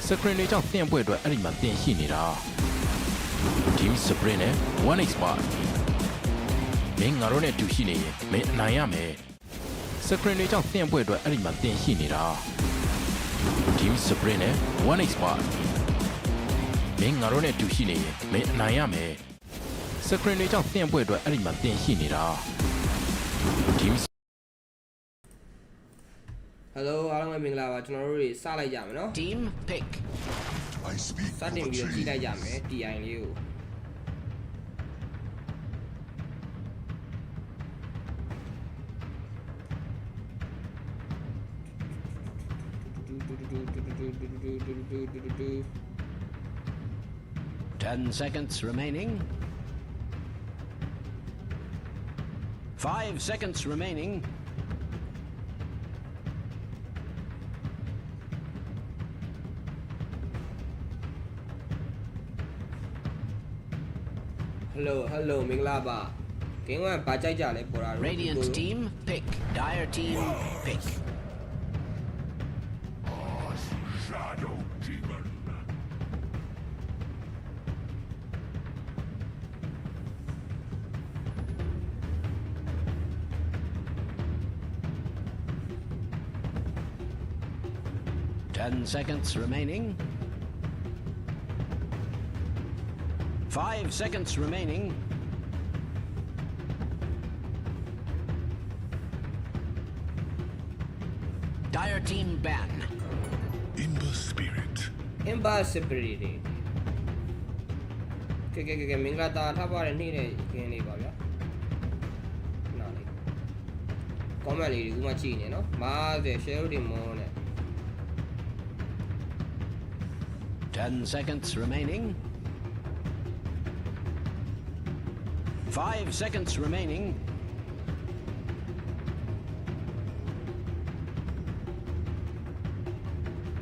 screen လေးကြောင့်သင်ပွဲအတွက်အဲ့ဒီမှာသင်ရှိနေတာ Team Sprint နဲ့ 1x Bar မင်းငါတို့နဲ့တူရှိနေရင်မင်းအနိုင်ရမယ် screen လေးကြောင့်သင်ပွဲအတွက်အဲ့ဒီမှာသင်ရှိနေတာ Team Sprint နဲ့ 1x Bar မင်းငါတို့နဲ့တူရှိနေရင်မင်းအနိုင်ရမယ် screen လေးကြောင့်သင်ပွဲအတွက်အဲ့ဒီမှာသင်ရှိနေတာ Team Hello အားလုံးပဲမင်္ဂလာပါကျွန်တော်တို့တွေစလိုက်ကြမယ်နော် Team pick စတင်ပြီးတော့ကြည့်လိုက်ကြမယ် TI လေးကို10 seconds remaining. 5 seconds remaining. Hello မင်္ဂလာပါဂိမ်းကဘာကြိုက်ကြလဲပေါ်တာ Radiant team pick. Dire team pick. Shadow demon. Ten seconds remaining. 5 seconds remaining. Dire team ban. Ember spirit. Ember spirit ကဲမင်္ဂလာတာထားပါတဲ့နေ့နဲ့ခင်းလေးပါဗျာနားလေး comment လေးဒီခုမှကြည့်နေနော်50 share တွေမောနဲ့ 10 seconds remaining. 5 seconds remaining.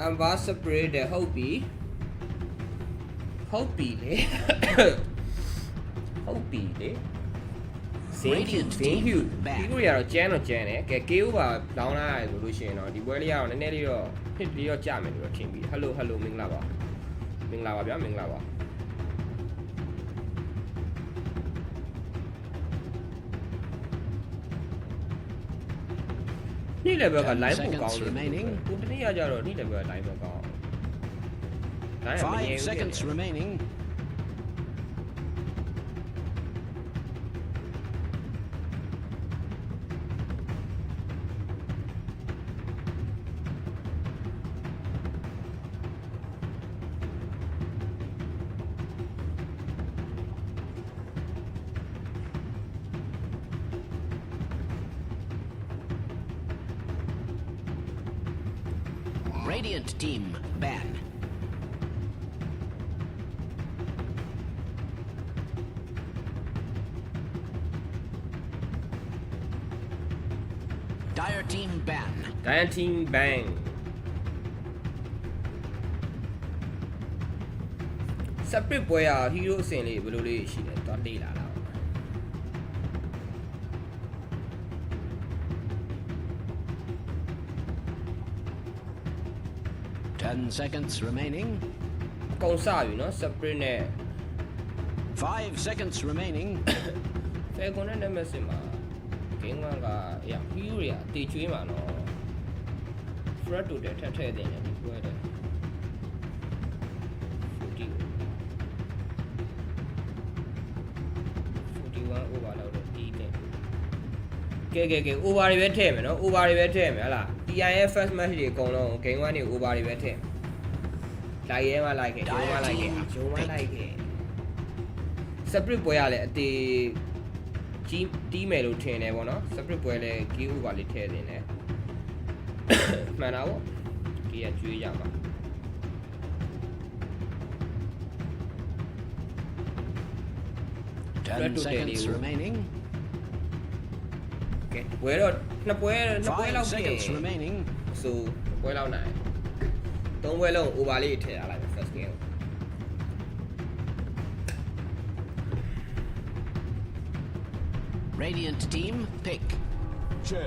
Ember spirit ဟုတ်ပြီလေဇင်းဟူဒီကိုရတော့ကျန်းတယ်ကဲ KO ပါလောင်းလာရတယ်ဆိုလို့ရှိရင်တော့ဒီပွဲလေးကတော့နည်းနည်းလေးတော့ hit လေးတော့ကြာမယ်လို့ထင်ပြီး Hello မင်္ဂလာပါဗျာမင်္ဂလာပါနေ့ level က line ပိုကောင်းတယ်ကိုတနေ့ကကြတော့နေ့ level က line ပိုကောင်း 5 seconds remaining. Radiant team ban. Dire team ban. Separate ပွဲရ hero အစင်လေးဘယ်လိုလေးရှိလဲတော့လေ့လာလား 10 seconds remaining. အကုန်စပြီနော် separate နဲ့ 5 seconds remaining. ဖဲကွန်နဲ့ message မှာ game ကဟို hero တွေအတေချွေးမှာနော် threat တို့တက်ထည့်တင်တယ်ဒီပွဲတဲ့ 41 over လောက်တော့တီးတယ်ကဲ over တွေပဲထည့်မယ်နော် over တွေပဲထည့်မယ်ဟလား TI ရဲ့ first match တွေအကုန်လုံး game 1တွေ over တွေပဲထည့်လိုက်ရဲမလိုက်ခဲ့ဂျုံမလိုက်ခဲ့ separate ပွဲရလဲအတေကြီးတီးမယ်လို့ထင်တယ်ပေါ့နော် separate ပွဲလဲ key over လေးထည့်တင်တယ်မှန်တာပေါ့ key ကကျွေးရမှာ10 seconds remaining. ကဲပွဲတော့နှစ်ပွဲလောက် 5 seconds remaining. ဆိုပွဲလောက်နိုင်သုံးပွဲလုံး over လေးထည့်ရလိုက်မယ် first game Radiant team pick. 10.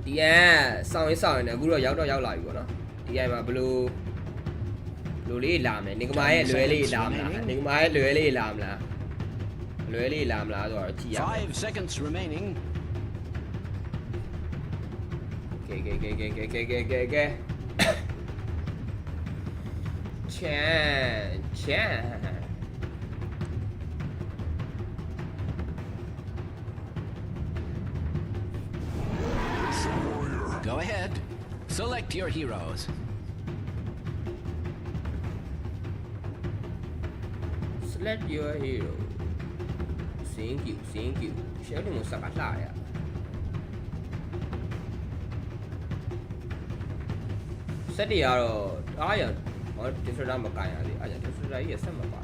DI စောင်းနေအခုတော့ရောက်လာပြီပေါ့နော် DI မှာဘလူလေးလာမယ်နေကမာရဲ့လွယ်လေးလာမလားနေကမာရဲ့လွယ်လေးလာမလားလွယ်လေးလာမလားဆိုတော့ကြည့်ရအောင် 5 seconds remaining. ကဲချန် Go ahead. Select your heroes. Select your hero thank you ရှယ်လုံးစကားလာရစက်တွေကတော့အားရဟော different မကန်ရလေအားရ different ကြီးရဆက်မပါ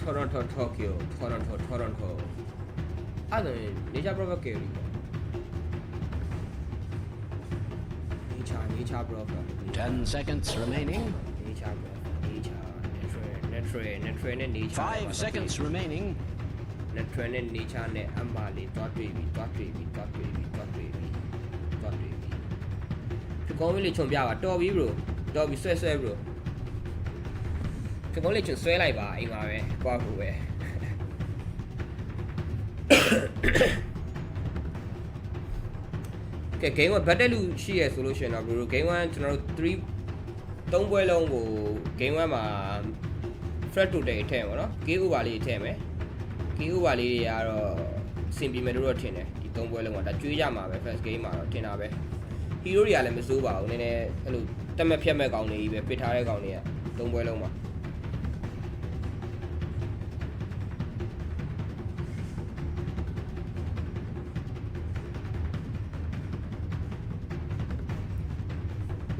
Toronto Tokyo Torontoအဲ့ဒါနေချာ proper carryနေချာ proper 10 seconds remaining. နေချာ net နဲ့နေချာ 5 seconds remaining. net နဲ့နေချာနဲ့အမလေးတွားတွေ့ပြီဒီကောင်းလေးချုံပြပါတော်ပြီ bro တော်ပြီဆွဲ bro ဒီကောင်းလေးချုံဆွဲလိုက်ပါအိမ်မှာပဲကွာကူပဲကဲ game 1 battle လူရှိရဆိုလို့ရှိရင်တော့ bro game 1ကျွန်တော်တို့3ပွဲလုံးကို game 1မှာ flat total ထည့်မှာเนาะ game over လေးထည့်မယ် game over လေးတွေကတော့အဆင်ပြေမယ်လို့တော့ထင်တယ်ဒီ3ပွဲလုံးကဒါကျွေးကြမှာပဲ first game မှာတော့ထင်တာပဲ hero တွေကလည်းမစိုးပါဘူးနည်းနည်းအဲ့လိုတက်မဲ့ဖြတ်မဲ့ကောင်တွေကြီးပဲပစ်ထားတဲ့ကောင်တွေက3ပွဲလုံးမှာ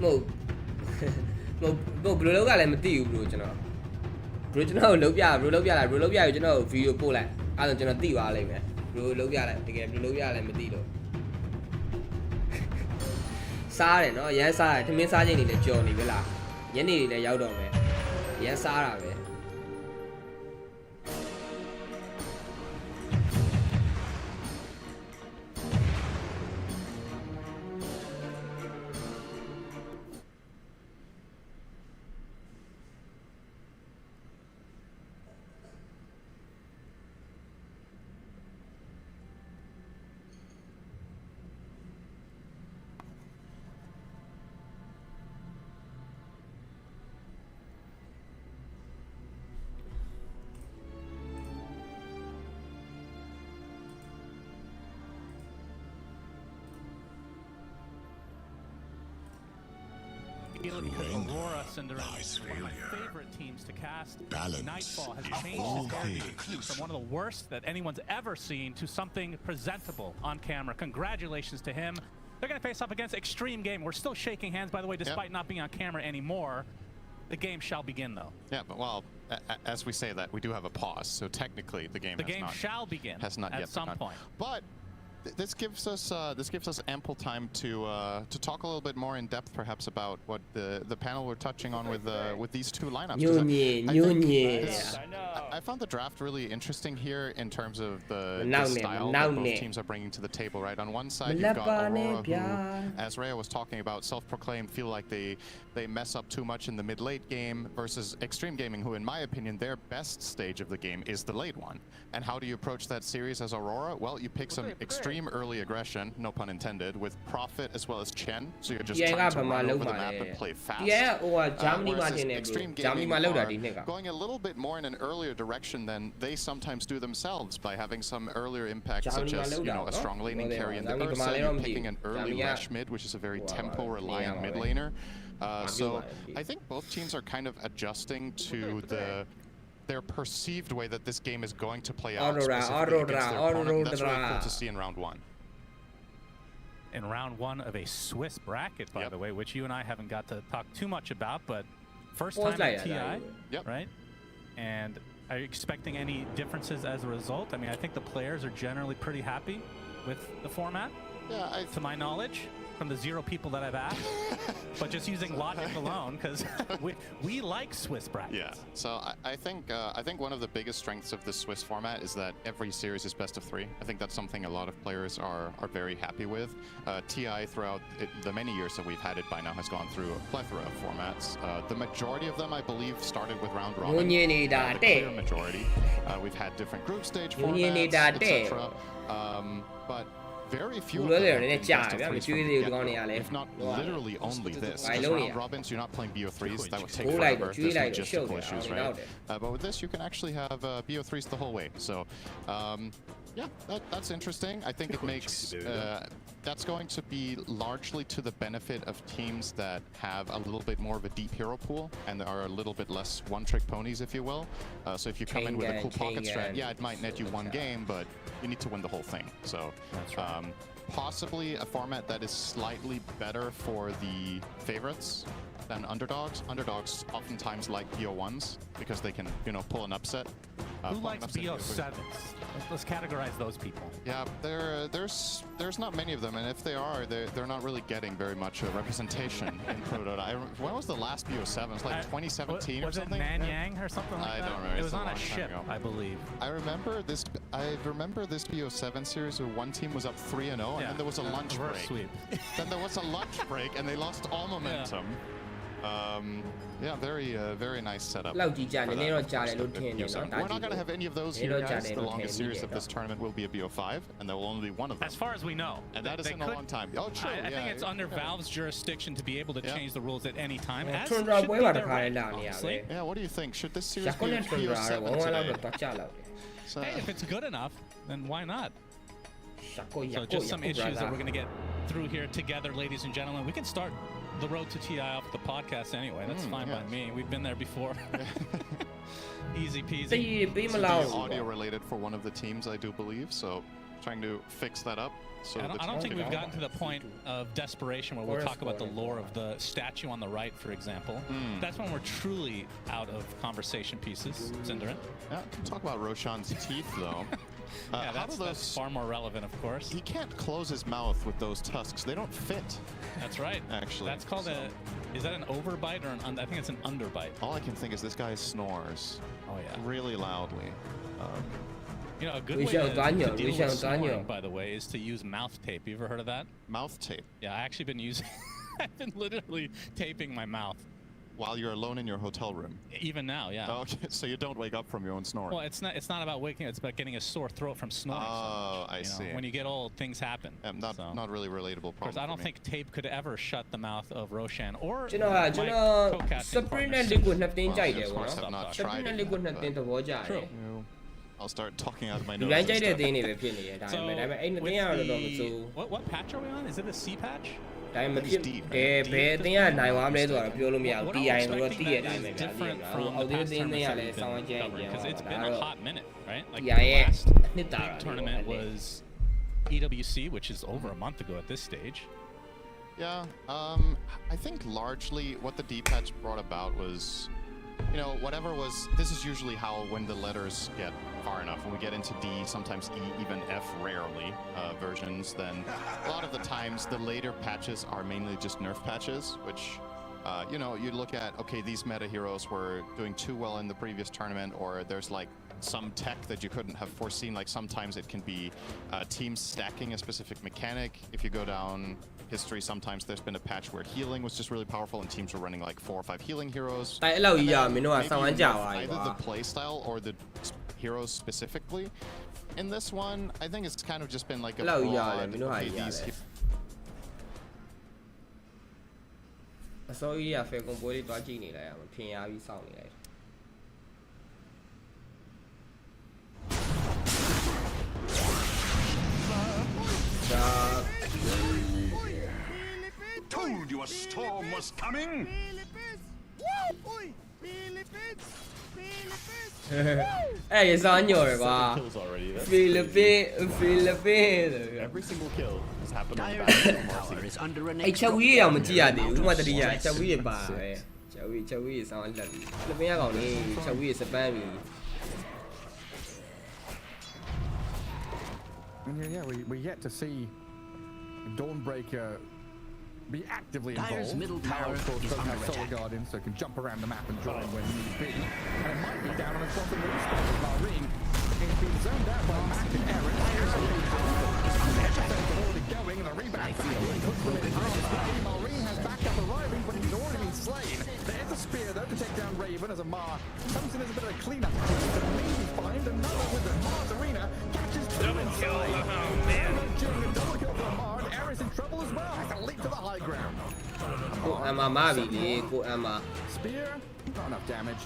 မဟုတ်ဘယ်လိုလုပ်ကလည်းမသိဘူး bro ကျွန်တော်လုပ်ပြလိုက် bro လုပ်ပြယူကျွန်တော်ဗီဒီယိုပို့လိုက်အဲ့ဒါကျွန်တော်သိသွားလိမ့်မယ် bro လုပ်ပြလိုက်တကယ်ဘယ်လိုလုပ်ပြလဲမသိတော့စားတယ်နော်ရမ်းစားတယ်ထမင်းစားချိန်နေလဲကြော်နေပြီလားညနေနေလဲရောက်တော့မယ်ရမ်းစားတာပဲ Because Aurora Cinderella lies is one of my failure. favorite teams to cast. Balance Nightfall has is changed all his character things. from one of the worst that anyone's ever seen to something presentable on camera. Congratulations to him. They're going to face off against Extreme Game. We're still shaking hands, by the way, despite not being on camera anymore. The game shall begin, though. Yeah, but well, as we say that, we do have a pause, so technically the game Shall begin has not at yet some begun. point. But this gives us ample time to talk a little bit more in depth, perhaps, about what the panel were touching on with these two lineups. 'Cause I found the draft really interesting here in terms of the style that both teams are bringing to the table. Right, on one side you've got Aurora, who, as Rhea was talking about, self-proclaimed feel like they mess up too much in the mid-late game, versus Extreme Gaming, who, in my opinion, their best stage of the game is the late one. And how do you approach that series as Aurora? Well, you pick some extreme early aggression, no pun intended, with Profit as well as Chen. So you're just trying to run over the map and play fast. Whereas Extreme Gaming are going a little bit more in an earlier direction than they sometimes do themselves, by having some earlier impacts, such as a strong laning carry in the Ursa. You're picking an early Lash mid, which is a very tempo-reliant mid laner. So I think both teams are kind of adjusting to their perceived way that this game is going to play out specifically against their opponent. That's really cool to see in round one. In round one of a Swiss bracket, by the way, which you and I haven't got to talk too much about, but first time at TI, right? And are you expecting any differences as a result? I mean, I think the players are generally pretty happy with the format, to my knowledge. from the 0 people that I've asked, but just using logic alone, because we like Swiss brackets. Yeah. So I think one of the biggest strengths of the Swiss format is that every series is best of 3. I think that's something a lot of players are very happy with. TI throughout the many years that we've had it by now has gone through a plethora of formats. The majority of them, I believe, started with round robin. The clear majority. We've had different group stage formats, etc. But very few of them have been best of 3s from the get-go, if not literally only this. Because round robins, you're not playing BO3s, that would take forever. There's logistical issues, right? But with this, you can actually have BO3s the whole way. So, yeah, that's interesting. I think it makes that's going to be largely to the benefit of teams that have a little bit more of a deep hero pool and are a little bit less one-trick ponies, if you will. So if you come in with a cool pocket strat, yeah, it might net you 1 game, but you need to win the whole thing. So possibly a format that is slightly better for the favorites than underdogs. Underdogs oftentimes like BO1s because they can, you know, pull an upset. Who likes BO7s? Let's categorize those people. Yeah, there's not many of them, and if they are, they're not really getting very much representation in Pro Dota. When was the last BO7? It was like 2017 or something? Was it Nanyang or something like that? I don't remember. It was on a ship, I believe. I remember this BO7 series where one team was up 3-0, and then there was a lunch break. Sweep. Then there was a lunch break, and they lost all momentum. Yeah, very nice setup. We're not going to have any of those here, guys. The longest series of this tournament will be a BO5, and there will only be one of them. As far as we know. And that is in a long time. Oh, true. I think it's under Valve's jurisdiction to be able to change the rules at any time. Yeah, what do you think? Should this series be BO7 today? Hey, if it's good enough, then why not? So just some issues that we're going to get through here together, ladies and gentlemen. We can start the road to TI off the podcast anyway. That's fine by me. We've been there before. Easy peasy. It's audio related for one of the teams, I do believe. So trying to fix that up. So I don't think we've gotten to the point of desperation where we'll talk about the lore of the statue on the right, for example. That's when we're truly out of conversation pieces. Cinderin. Yeah, can talk about Roshan's teeth though. Yeah, that's far more relevant, of course. He can't close his mouth with those tusks. They don't fit. That's right. Actually. That's called is that an overbite or I think it's an underbite. All I can think is this guy snores. Oh, yeah. Really loudly. You know, a good way to deal with snoring, by the way, is to use mouth tape. You ever heard of that? Mouth tape? Yeah, I actually been using I've been literally taping my mouth. While you're alone in your hotel room? Even now, yeah. Oh, okay, so you don't wake up from your own snoring? Well, it's not about waking up, it's about getting a sore throat from snoring. Oh, I see. When you get old, things happen. Not really relatable problem. Of course, I don't think tape could ever shut the mouth of Roshan or Sprint and Liquid 2 တင်းကြိုက်တယ်ပေါ့ နော် Sprint and Liquid 2တင်းသဘောကျတယ် I'll start talking out of my nose. လူတိုင်းကြိုက်တဲ့တင်းတွေပဲဖြစ်နေတယ်ဒါပေမဲ့အဲ့နှစ်တင်းကတော့တော့မစိုး What patch are we on? Is it a C patch? ဒါပေမဲ့ဖြစ်တယ်ဘယ်အတင်းကနိုင်သွားမလဲဆိုတာပြောလို့မရဘူး TI ဆိုတော့တည့်ရတိုင်းပဲဗျာအောက်တင်းတင်းတွေကလည်းဆောင်းဝန်းကျန်းကျန်း because it's been a hot minute, right? Like TI ရဲ့ နှစ်တာ tournament was EWC, which is over a month ago at this stage. Yeah, I think largely what the D patch brought about was, you know, this is usually how when the letters get far enough, when we get into D, sometimes E, even F, rarely versions, then a lot of the times the later patches are mainly just nerf patches, which, you know, you look at, okay, these meta heroes were doing too well in the previous tournament, or there's like some tech that you couldn't have foreseen. Like sometimes it can be teams stacking a specific mechanic. If you go down history, sometimes there's been a patch where healing was just really powerful and teams were running like 4 or 5 healing heroes. Either the playstyle or the heroes specifically. In this one, I think it's kind of just been like a broad, okay, these So yeah, ဖေကွန်ပွဲလေးတွားကြည့်နေလိုက်ရမှာဖင်ရပြီးစောင့်နေလိုက် Told you a storm was coming. အဲ့ရစောင်းညော်ရကွာ Philippines Every single kill has happened on the Dire tower is under an အဲ့ချက်ဝီးရအောင်မကြည့်ရသေးဘူးဥမာတတိယချက်ဝီးရပါပဲချက်ဝီးရစောင်းလက်ပြီးဖိလစ်ပင်းကောင်လေးချက်ဝီးရစပန်းပြီး And yeah, we yet to see Dawnbreaker be actively Dyer's involved. middle Now, tower of course, is doesn't under have Solar attack. Guardian, so can jump around the map and join when need be. And it might be down on his bottom roof spot with Marine. He's been zoned out by Mac and Aaron. Already going, and the rebound puts them in harm's way. Marine has backup arriving, but he's already been slain. There's a spear, though, to take down Raven as a Mar comes in as a bit of a cleanup to maybe find another with the Mars Arena. Catches two inside. Double kill for Mar, and Ares in trouble as well. Has to leap to the high ground. Spear, not enough damage.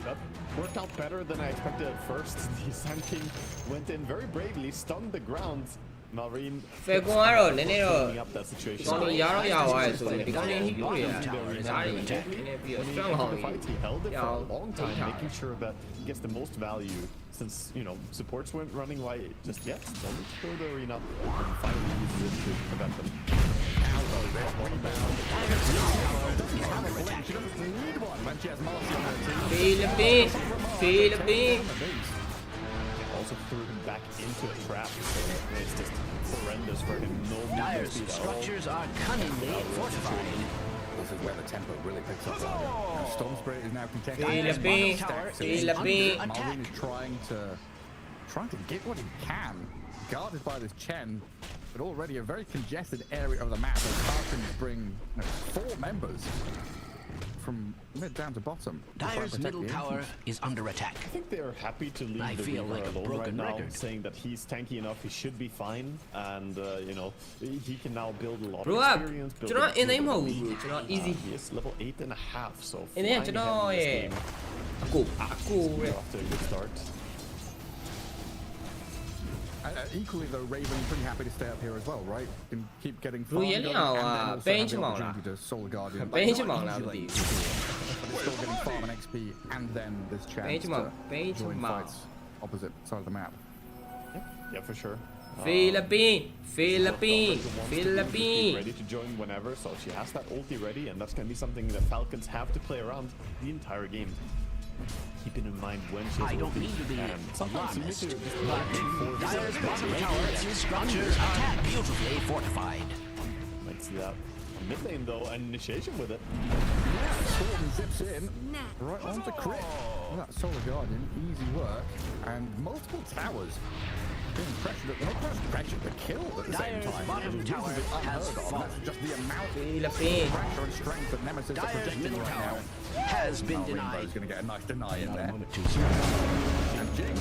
That worked out better than I expected at first. The Sand King went in very bravely, stunned the ground. Marine cleaning up that situation. He held it for a long time, making sure that he gets the most value. Since, you know, supports weren't running right just yet. Don't need to go to the arena and finally use it to prevent them. Also threw him back into a trap. It's just horrendous for him. No Dyer's structures are cunningly fortified. This is where the tempo really picks up. Storm Spirit is now contesting. Dyer's tower is under attack. Marine is trying to get what he can, guarded by this Chen, but already a very congested area of the map. As Falcons bring 4 members from mid down to bottom. Dyer's middle tower is under attack. I think they're happy to leave I the feel Reaper like a alone broken right now, record. saying that he's tanky enough, he should be fine, and you know, he can now build a lot Bro, of experience. Buildကျွန်တော် a အင်းသိမ်းမ team ဟုတ်ဘူး bro ကျွန်တော် easy He is level 8.5, so အင်းသိမ်းကျွန်တော်ရဲ့ အကိုရဲ့ off to a good start. Equally though, Raven pretty happy to stay up here as well, right? Can keep getting Bro, farm yeah, going, yeah, and then also bench have the him out opportunity to Solar Guardian. ဘင်းချင်မောင်လားမသိဘူး But it's still getting farm and XP, and then this chance Bench him to out, bench join him out. fights opposite side of the map. Yeah, for sure. ဖိလစ်ပင်း Ready to join whenever, so she has that ulti ready, and that's gonna be something that Falcons have to play around the entire game. Keeping in mind when she's I don't mean to be and sometimes you need alarmist, to but Dyer's bottom tower structures are beautifully fortified. might see that mid lane though, an initiation with it. Storm zips in, right onto crit. Well, that Solar Guardian, easy work, and multiple towers being pressured, not just pressured, but killed at the same Dyer's time. bottom This is tower unheard has of. fallen. That's just the amount ဖိလစ်ပင်း of pressure and strength that Nemesis are Dyer's projecting middle right tower now. has been Now denied. Rainbow's going to get a nice deny in Not a there. moment too soon. And Jing,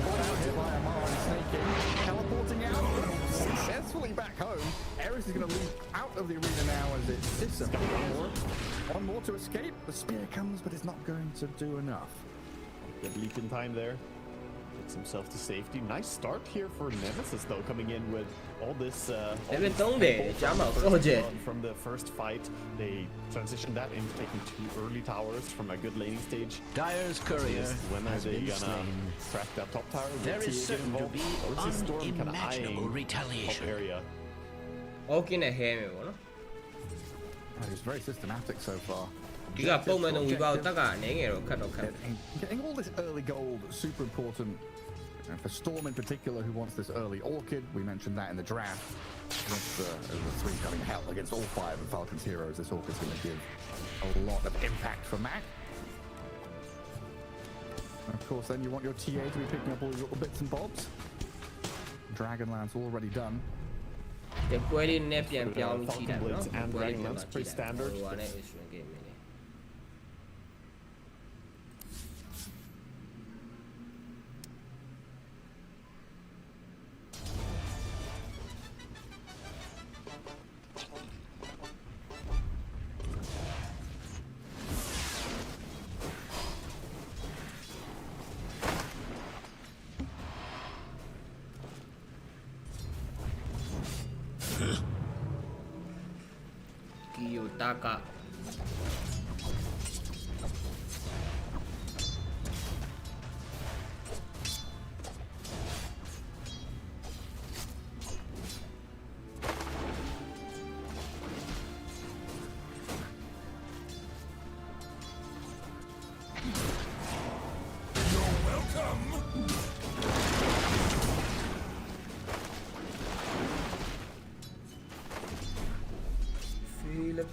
caught out here by Amar and Snake in, teleporting out successfully back home. Eris is going to leap out of the arena now as it dissipates. One more to escape. The spear comes, but it's not going to do enough. Good leap in time there. Gets himself to safety. Nice start here for Nemesis though, coming in with all this Level 3 ကြားမှာကောချက် from the first fight. They transitioned that into taking 2 early towers from a good laning stage. Dyer's courier When are has they been gonna slain. crack that top tower? There Will is TA get certain to involved? be Or is this Storm kinda unimaginable eyeing top retaliation. area? Okay နဲ့ hair မယ်ပေါ့နော် It's very systematic so far. ဒီကပုံမှန်တော့ဝီပါကိုတက်ကအနေငယ်တော့ခတ်တော့ခတ် Getting all this early gold, super important. And for Storm in particular, who wants this early Orchid, we mentioned that in the draft. Against the 3 coming hell against all 5 of Falcon's heroes, this Orchid's going to give a lot of impact for Mac. And of course, then you want your TA to be picking up all your little bits and bobs. Dragonlance already done. ဒီပွဲလေးနဲ့ပြန်ပြောင်းကြည့်တာနော် Falcon Blades and ပွဲလေးပြန် Dragonlance, pretty standard. ဟိုကနေ instrument game လေး Kiyotaka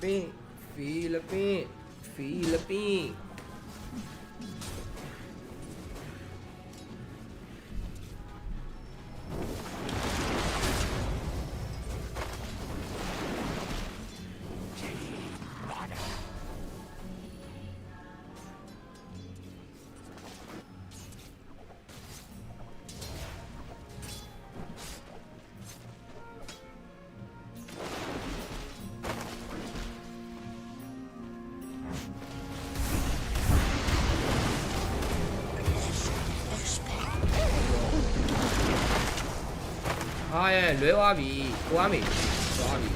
Philippines, Philippines, Philippines. Ah, yeah, လွဲသွားပြီကိုကမေသွားပြီ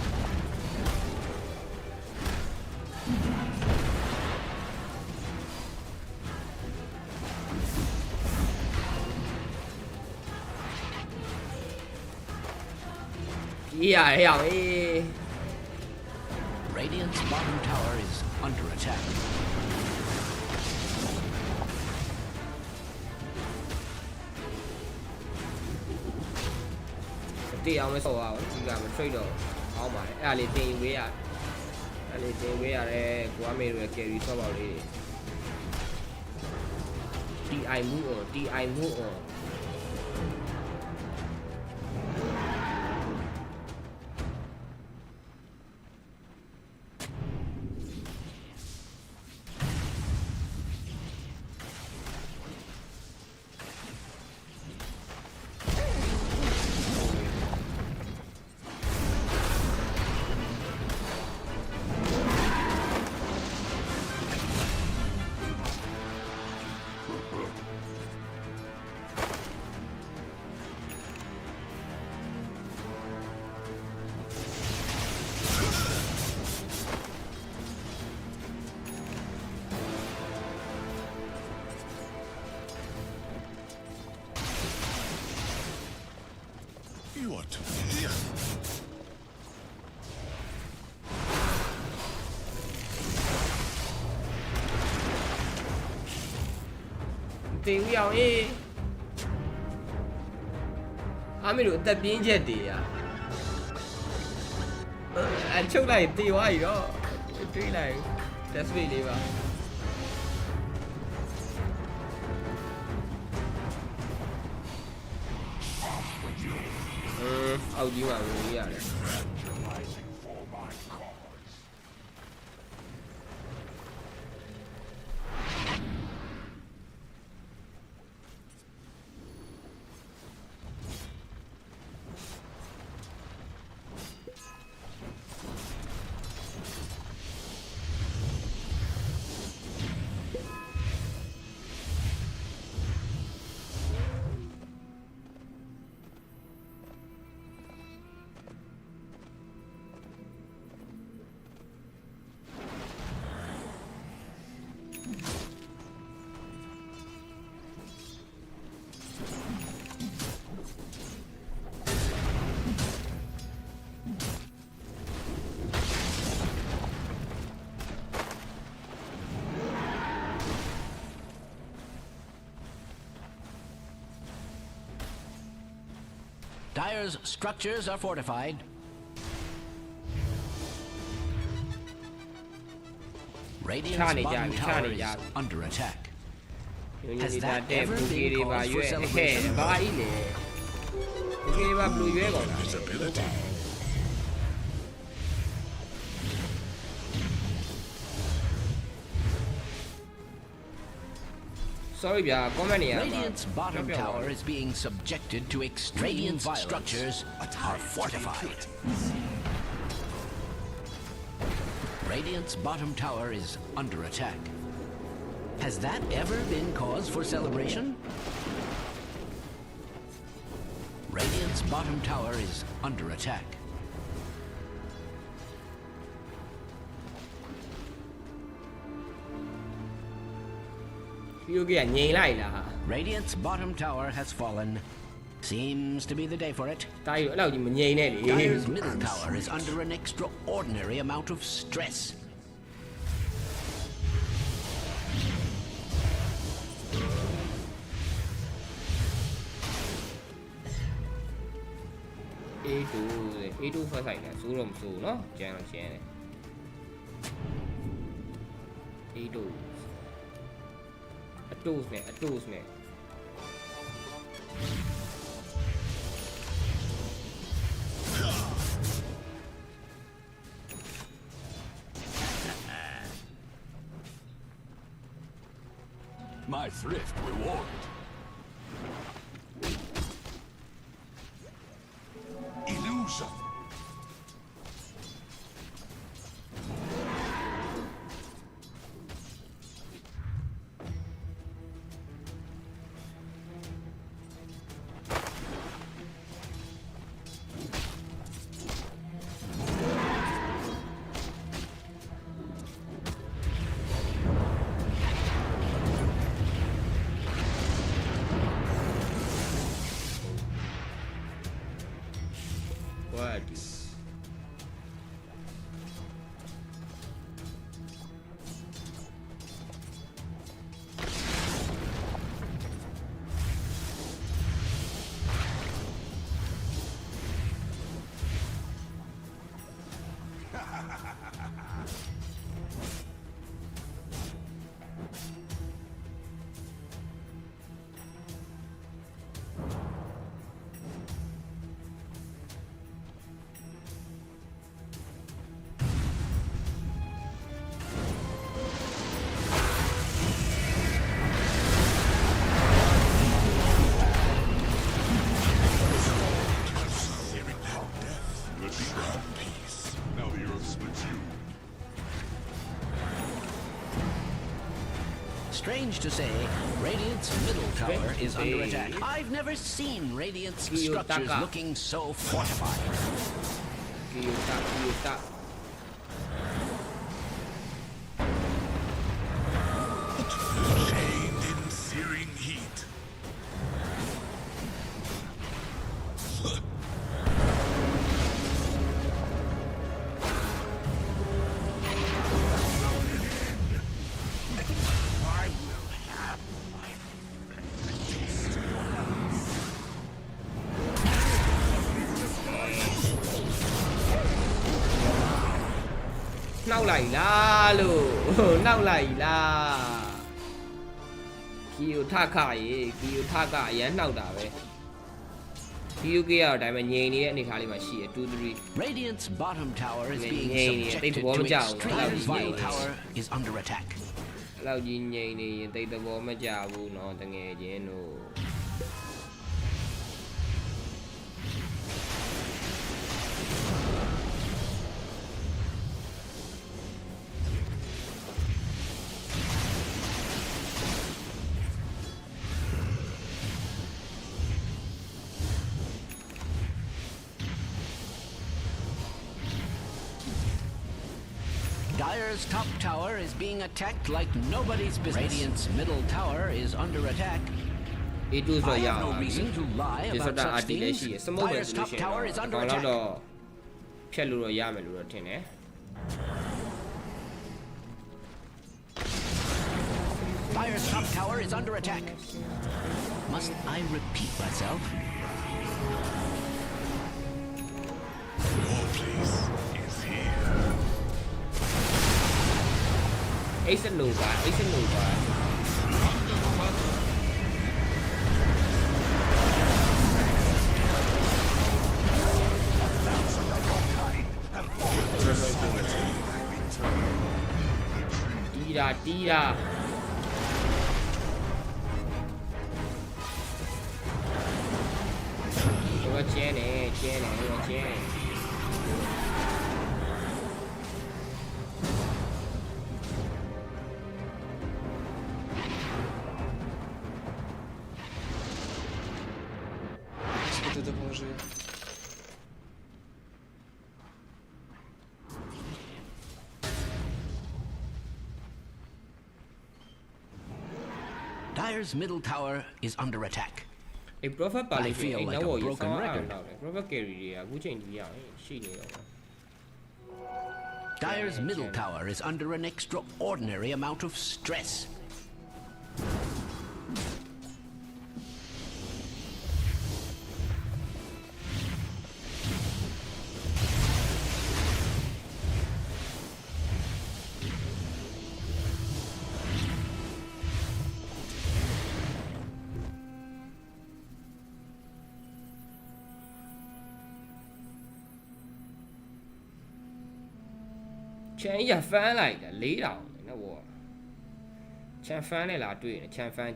ကြီးရတယ်ဟောအေး Radiant's bottom tower is under attack. Đi ông mới sổ vào chỉ cả một trade đồ ông mà à liền tiền với đây của mình rồi kêu đi sau vào đi đi ai mua You are to fear. Tiền với ông ấy mình được tập biến chết đi à anh trước này tiêu quá gì đó truy này that's really vào ông gì mà nghĩ à Dire's structures are fortified. Radiant's bottom tower is under attack. Has that ever been cause for celebration? Visibility. Sorry, Radiant's bottom tower is being subjected to extreme violence. Structures are fortified. Radiant's bottom tower is under attack. Has that ever been cause for celebration? Radiant's bottom tower is under attack. Radiant's bottom tower has fallen. Seems to be the day for it. Dire's middle tower is under an extraordinary amount of stress. A2 phải xài là số lồng số nó chèn là chèn này Tools နဲ့ My thrift reward. Illusion. What? Strange to say, Radiant's middle tower is under attack. I've never seen Radiant's structures looking so fortified. Chained in searing heat. Nào lại la luôn, nào lại la. Kill Taka vậy nào đã vậy. Kill kia ở đây mà nhẹ đi này khai mà xì 2-3. Radiant's bottom tower is being subjected to extreme firepower is under attack. Lao gì nhẹ này tay tao bỏ mà chào bu nó ta nghe gì nó. Dire's top tower is being attacked like nobody's business. Radiant's middle tower is under attack. I have no reason to lie about such things. Dire's top tower is under attack. Dire's top tower is under attack. Must I repeat myself? Your place is here. Ace and Nova. Tira. Có che này. Dire's middle tower is under attack. I feel like a broken record. Dire's middle tower is under an extraordinary amount of stress. ချန်ကြီးကဖမ်းလိုက်တာ4000နော်ဘောချန်ဖမ်းနဲ့လာတွေ့နေချန်ဖမ်း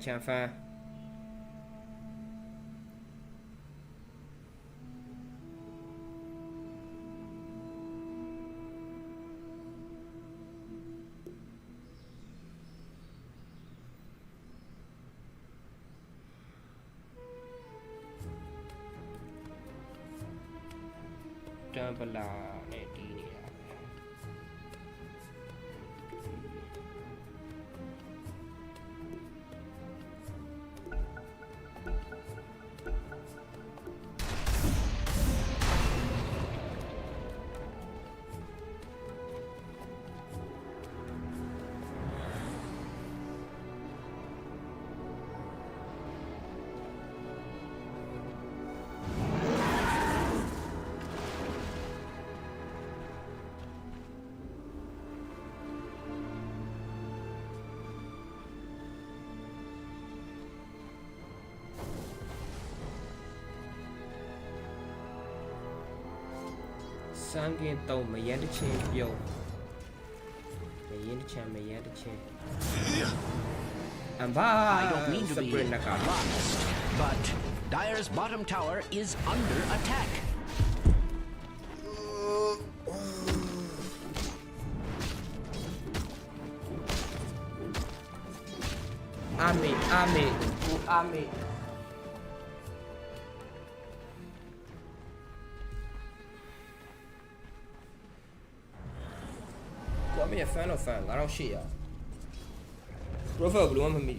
တမ်ပလာနဲ့တီးနေတာ စမ်းကင်းတုံးမရန်တစ်ချင်းပြုံးမရန်တစ်ချင်းI don't mean to be honest, but Dire's bottom tower is under attack. Army. Có mấy fan là fan, ngã đâu xì à? Profile của luôn mà mì.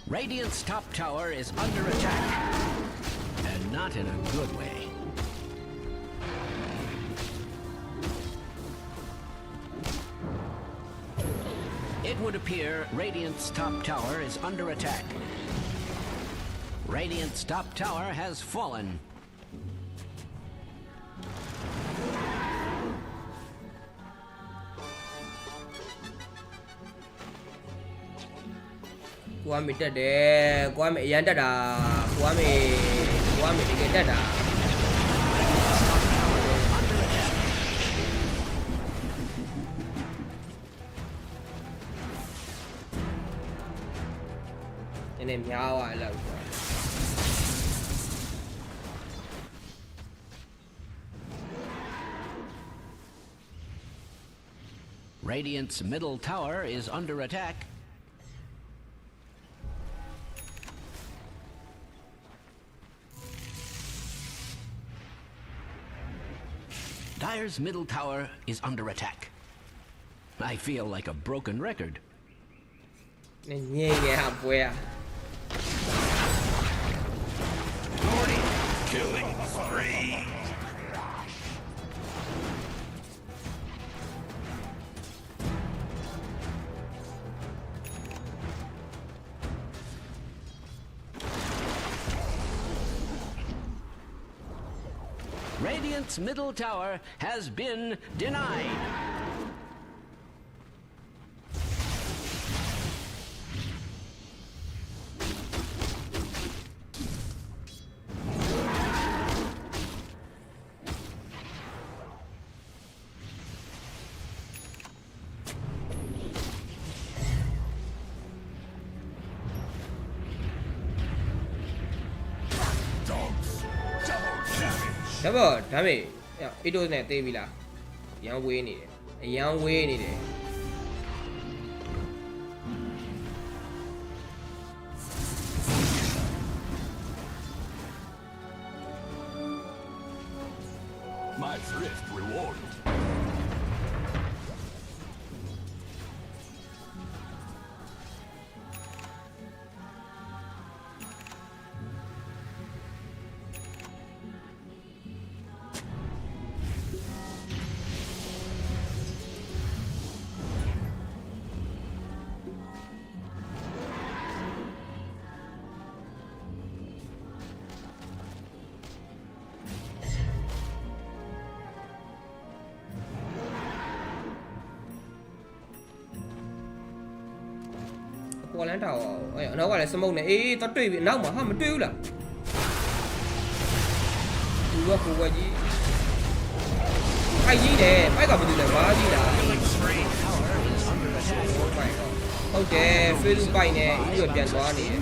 Radiant's top tower is under attack, and not in a good way. It would appear Radiant's top tower is under attack. Radiant's top tower has fallen. Qua mìnhတက်တယ်qua mìnhရန်တက်တာqua mìnhတကယ်တက်တာနည်းနည်းများသွားအဲ့လောက် Radiant's middle tower is under attack. Dire's middle tower is under attack. I feel like a broken record. Killing spree. Radiant's middle tower has been denied. Double damage. It was not Davila. Young way needed. A young way needed. My thrift rewarded. ပေါ်လန်းတောက်အဲ့အနောက်ကလည်းစမုတ်နေအေးတော့တွေ့ပြီအနောက်မှာဟာမတွေ့ဘူးလားဒီကကိုဝကြီးအဲ့ကြီးတယ်ပိုက်ကဘာလို့လဲဘာကြီးလားဟုတ်တယ် Facebook ပိုက်နေပြီးတော့ပြန်သွားနေတယ်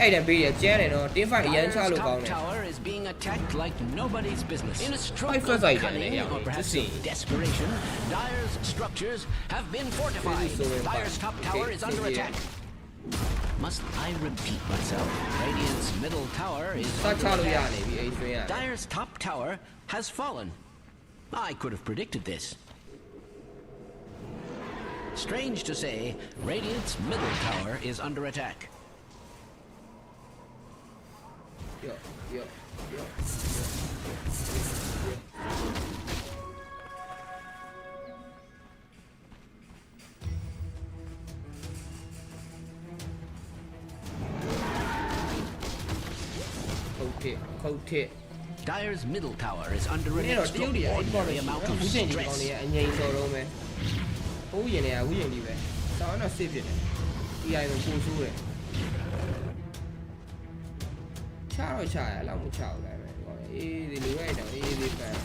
အဲ့တန်ပေးရကျန်းတယ်နော် team fight အရန်ချလို့ကောင်းတယ် tower is being attacked like nobody's business. In a stroke first of item, cunning yeah, or perhaps just see. desperation, Dire's structures have been fortified. Dire's top tower is under attack. Must I repeat myself? Radiant's middle tower is under attack. Dire's top tower has fallen. I could have predicted this. Strange to say, Radiant's middle tower is under attack. Okay. Dire's middle tower is under an extraordinary amount of stress. အငြိမ်စော်တော့မယ်။ဟိုးရင်တွေကဥယျာဉ်ကြီးပဲ။ဆောင်းတော့စစ်ဖြစ်တယ်။ TI ကိုပို့ဆိုးတယ်။ချတော့ချရအဲ့လောက်မချဘူးလည်းပဲ။အေးဒီလိုရိုက်တော့အေးလေးပန်း။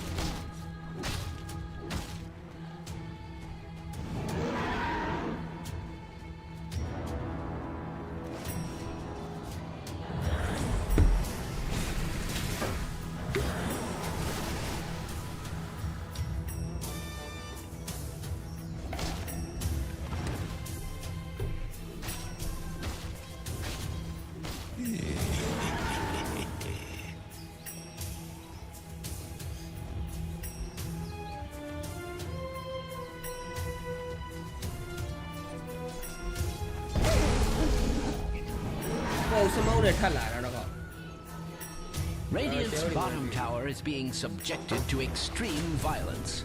Radiant's bottom tower is being subjected to extreme violence.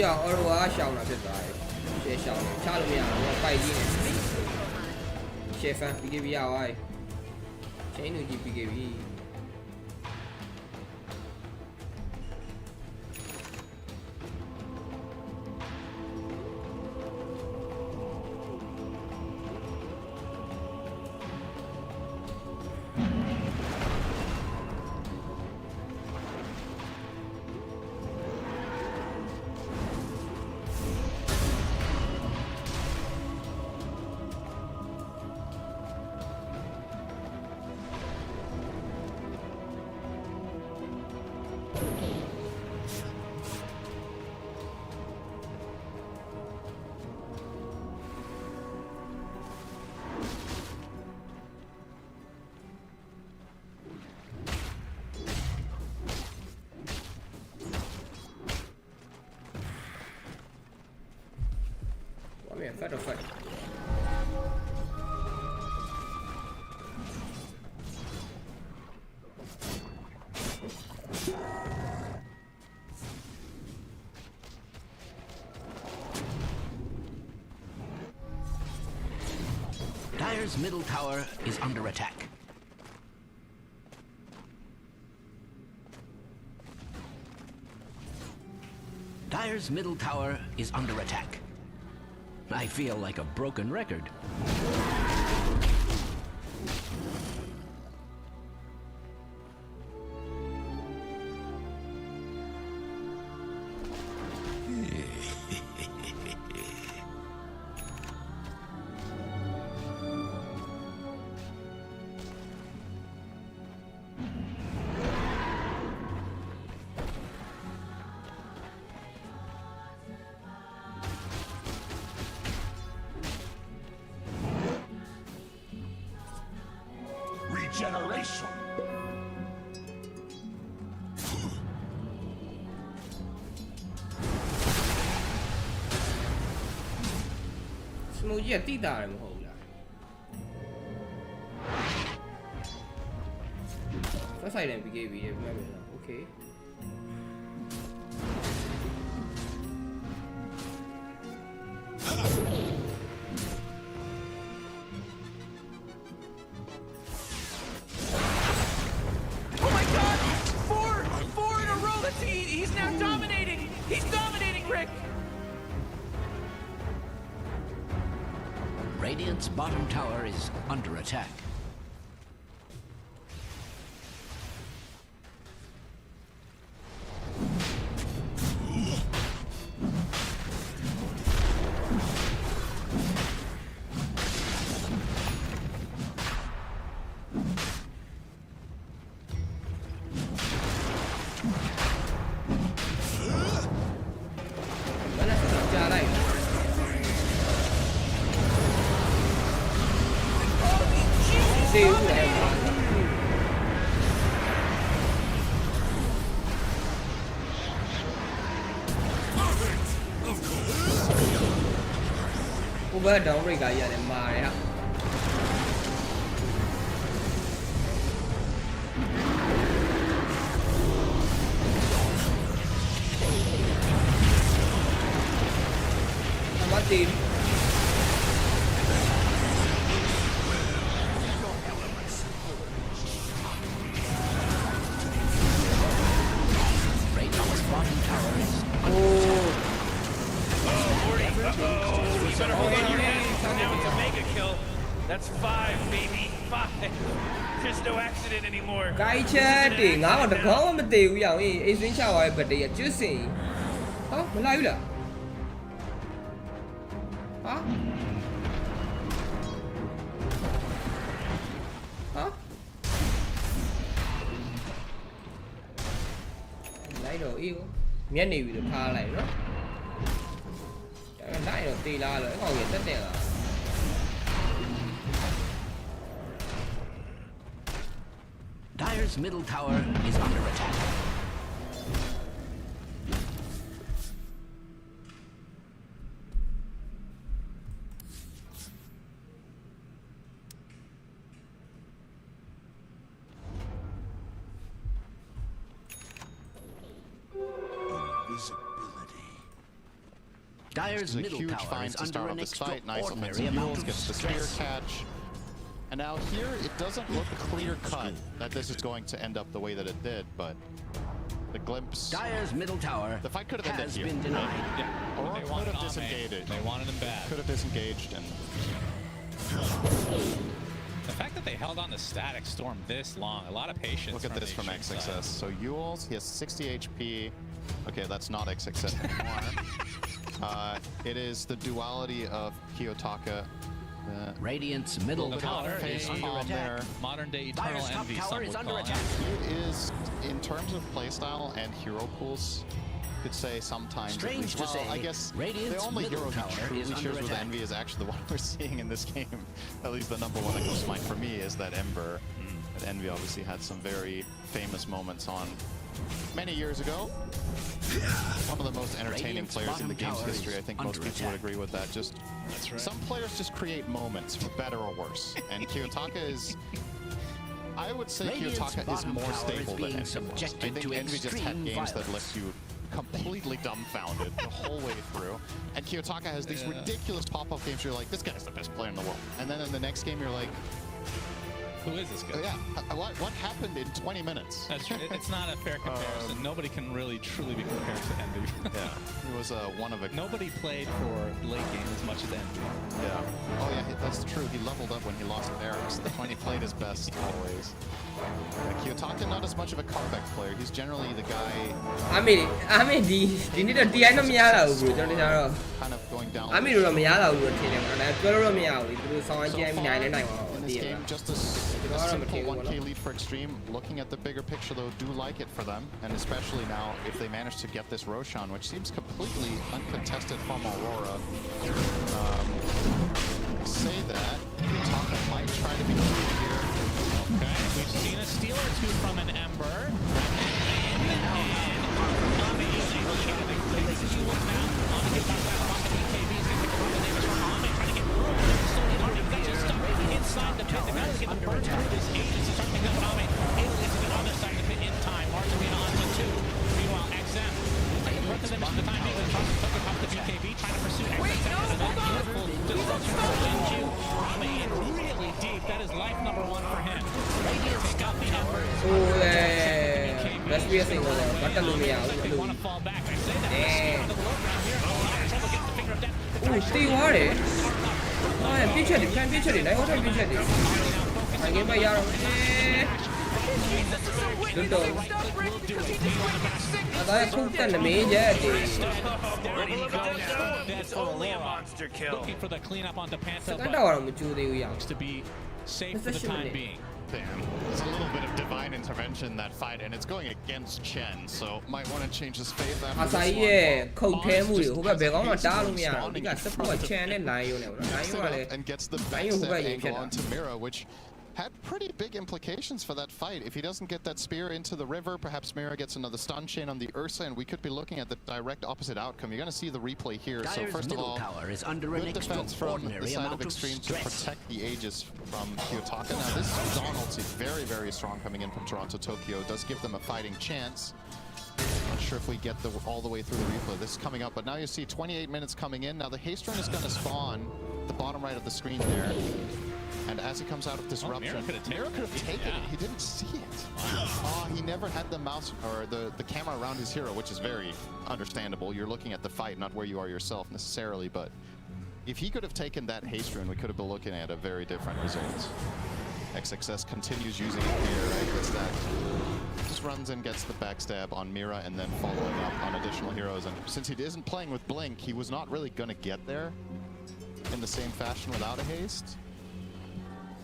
Aurora ရှောင်းတာဖြစ်သွားတယ်။ရှယ်ရှောင်းတယ်။ချလို့မရဘူး။ပိုက်ကြီးနေ။ရှယ်ဖန် PKB ရသွားပြီ။ chain ကြီး PKB Fat or fat. Dire's middle tower is under attack. Dire's middle tower is under attack. I feel like a broken record. Regeneration. Smoky တိတာရမဟုတ်ဘူးလား First item BKB ရဲ့မှတ်မယ်နော် Okay Oh my god! Four in a row! He's now dominating! He's dominating, Rick! Radiant's bottom tower is under attack. Over down break ကကြီးရတယ်မာတယ်ဟာမတ်တီ That's 5, baby. 5. There's no accident anymore. ကိုင်းချက်တွေငါတော့တကောင်းမတည်ဘူးရအောင်အေးအိတ်စင်းချသွားတဲ့ဘက်တည်းကကျွတ်စင်ဟောမလာဘူးလားဟာလိုက်တော့အေးကိုမျက်နေပြီလို့ထားလိုက်နော်ဒါလိုက်တော့တေးလာလို့အကောင်ကြီးတက်လာDire's middle tower is under attack. Dire's middle huge tower find is to under start an off this fight. Nice extraordinary offensive amount duels, of gets the spear stress. catch. And now here, it doesn't look clear-cut that this is going to end up the way that it did, but the glimpse... Dire's middle tower the fight could have ended has here. been denied. Yeah. Aurora They could wanted have disengaged. They wanted him bad. Could have disengaged, and... The fact that they held on to Static Storm this long, a lot of patience. Look at this from XXS. So Yules, he has 60 HP. Okay, that's not XXS anymore. It is the duality of Kiyotaka. Radiant's middle tower is under attack. Modern day Eternal Dire's top Envy, tower some is would under call attack. It is, in terms of playstyle and hero pools, you could say sometimes. Strange to say, I guess Radiant's the only middle hero tower who is truly under shares with attack. Envy is actually the one we're seeing in this game. At least the number one that comes to mind for me is that Ember. That Envy obviously had some very famous moments on many years ago. One of the most entertaining Radiant's players in the bottom game's tower history. I is think most under people would attack. agree with that. Just some players just create moments, for better or worse. And Kiyotaka is, I would say, Radiant's Kiyotaka is bottom more tower is stable than being Envy was. I subjected think to Envy just had extreme games that violence. left you completely dumbfounded the whole way through. And Kiyotaka has these ridiculous pop-up games where you're like, this guy's the best player in the world. And then in the next game, you're like, Who is this guy? yeah, what happened in 20 minutes? That's true. It's not a fair comparison. Nobody can really truly be compared to Envy. Yeah, he was one of a... Nobody played for late game as much as Envy. Yeah. Oh yeah, that's true. He leveled up when he lost Barracks. When he played his best, always. Kiyotaka, not as much of a comeback player. He's generally the guy... I mean,ဒီနေ့တော့ TI တော့မရတာဘူး bro ကျွန်တော်တို့ kind of going down... တော့မရတာဘူးလို့ထင်တယ်ကွာဒါပြောလို့တော့မရဘူးသူတို့ဆောင်းအကျဉ်းနိုင်လဲနိုင်ပါတော့ in this game, just a simple 1k lead for Extreme. Looking at the bigger picture, though, do like it for them, and especially now if they manage to get this Roshan, which seems completely uncontested from Aurora. Say that Kiyotaka might try to be quick here. Okay, we've seen a steal or two from an Ember. Inside the pit, the guy is getting burned through this age. He's starting to get Name. Aliens have been on their spear စိန်တော့ဘာတက်လို့မရဘူးအဲ့လို Ooh, stay water. Oh, yeah, picture it, can picture it. I want to picture it. I give my yard. Good dog. I cooked the major. Looking for the cleanup onto Panto, but to be safe for the time being. It's a little bit of divine intervention in that fight, and it's going against Chen, so might want to change his faith after this one. And gets the backstab angle onto Mira, which had pretty big implications for that fight. If he doesn't get that spear into the river, perhaps Mira gets another stun chain on the Ursa, and we could be looking at the direct opposite outcome. You're going to see the replay here. So first of all, good defense from the side of Extreme to protect the Aegis from Kiyotaka. Now this Dawn ulti very, very strong coming in from Toronto Tokyo. Does give them a fighting chance. Not sure if we get all the way through the replay. This is coming up, but now you see 28 minutes coming in. Now the haste run is going to spawn the bottom right of the screen there. And as he comes out of disruption, Mira could have taken it. He didn't see it. Oh, he never had the mouse or the camera around his hero, which is very understandable. You're looking at the fight, not where you are yourself necessarily. But if he could have taken that haste rune, we could have been looking at a very different result. XXS continues using it here, right? Gets that. Just runs and gets the backstab on Mira and then following up on additional heroes. And since he isn't playing with Blink, he was not really going to get there in the same fashion without a haste.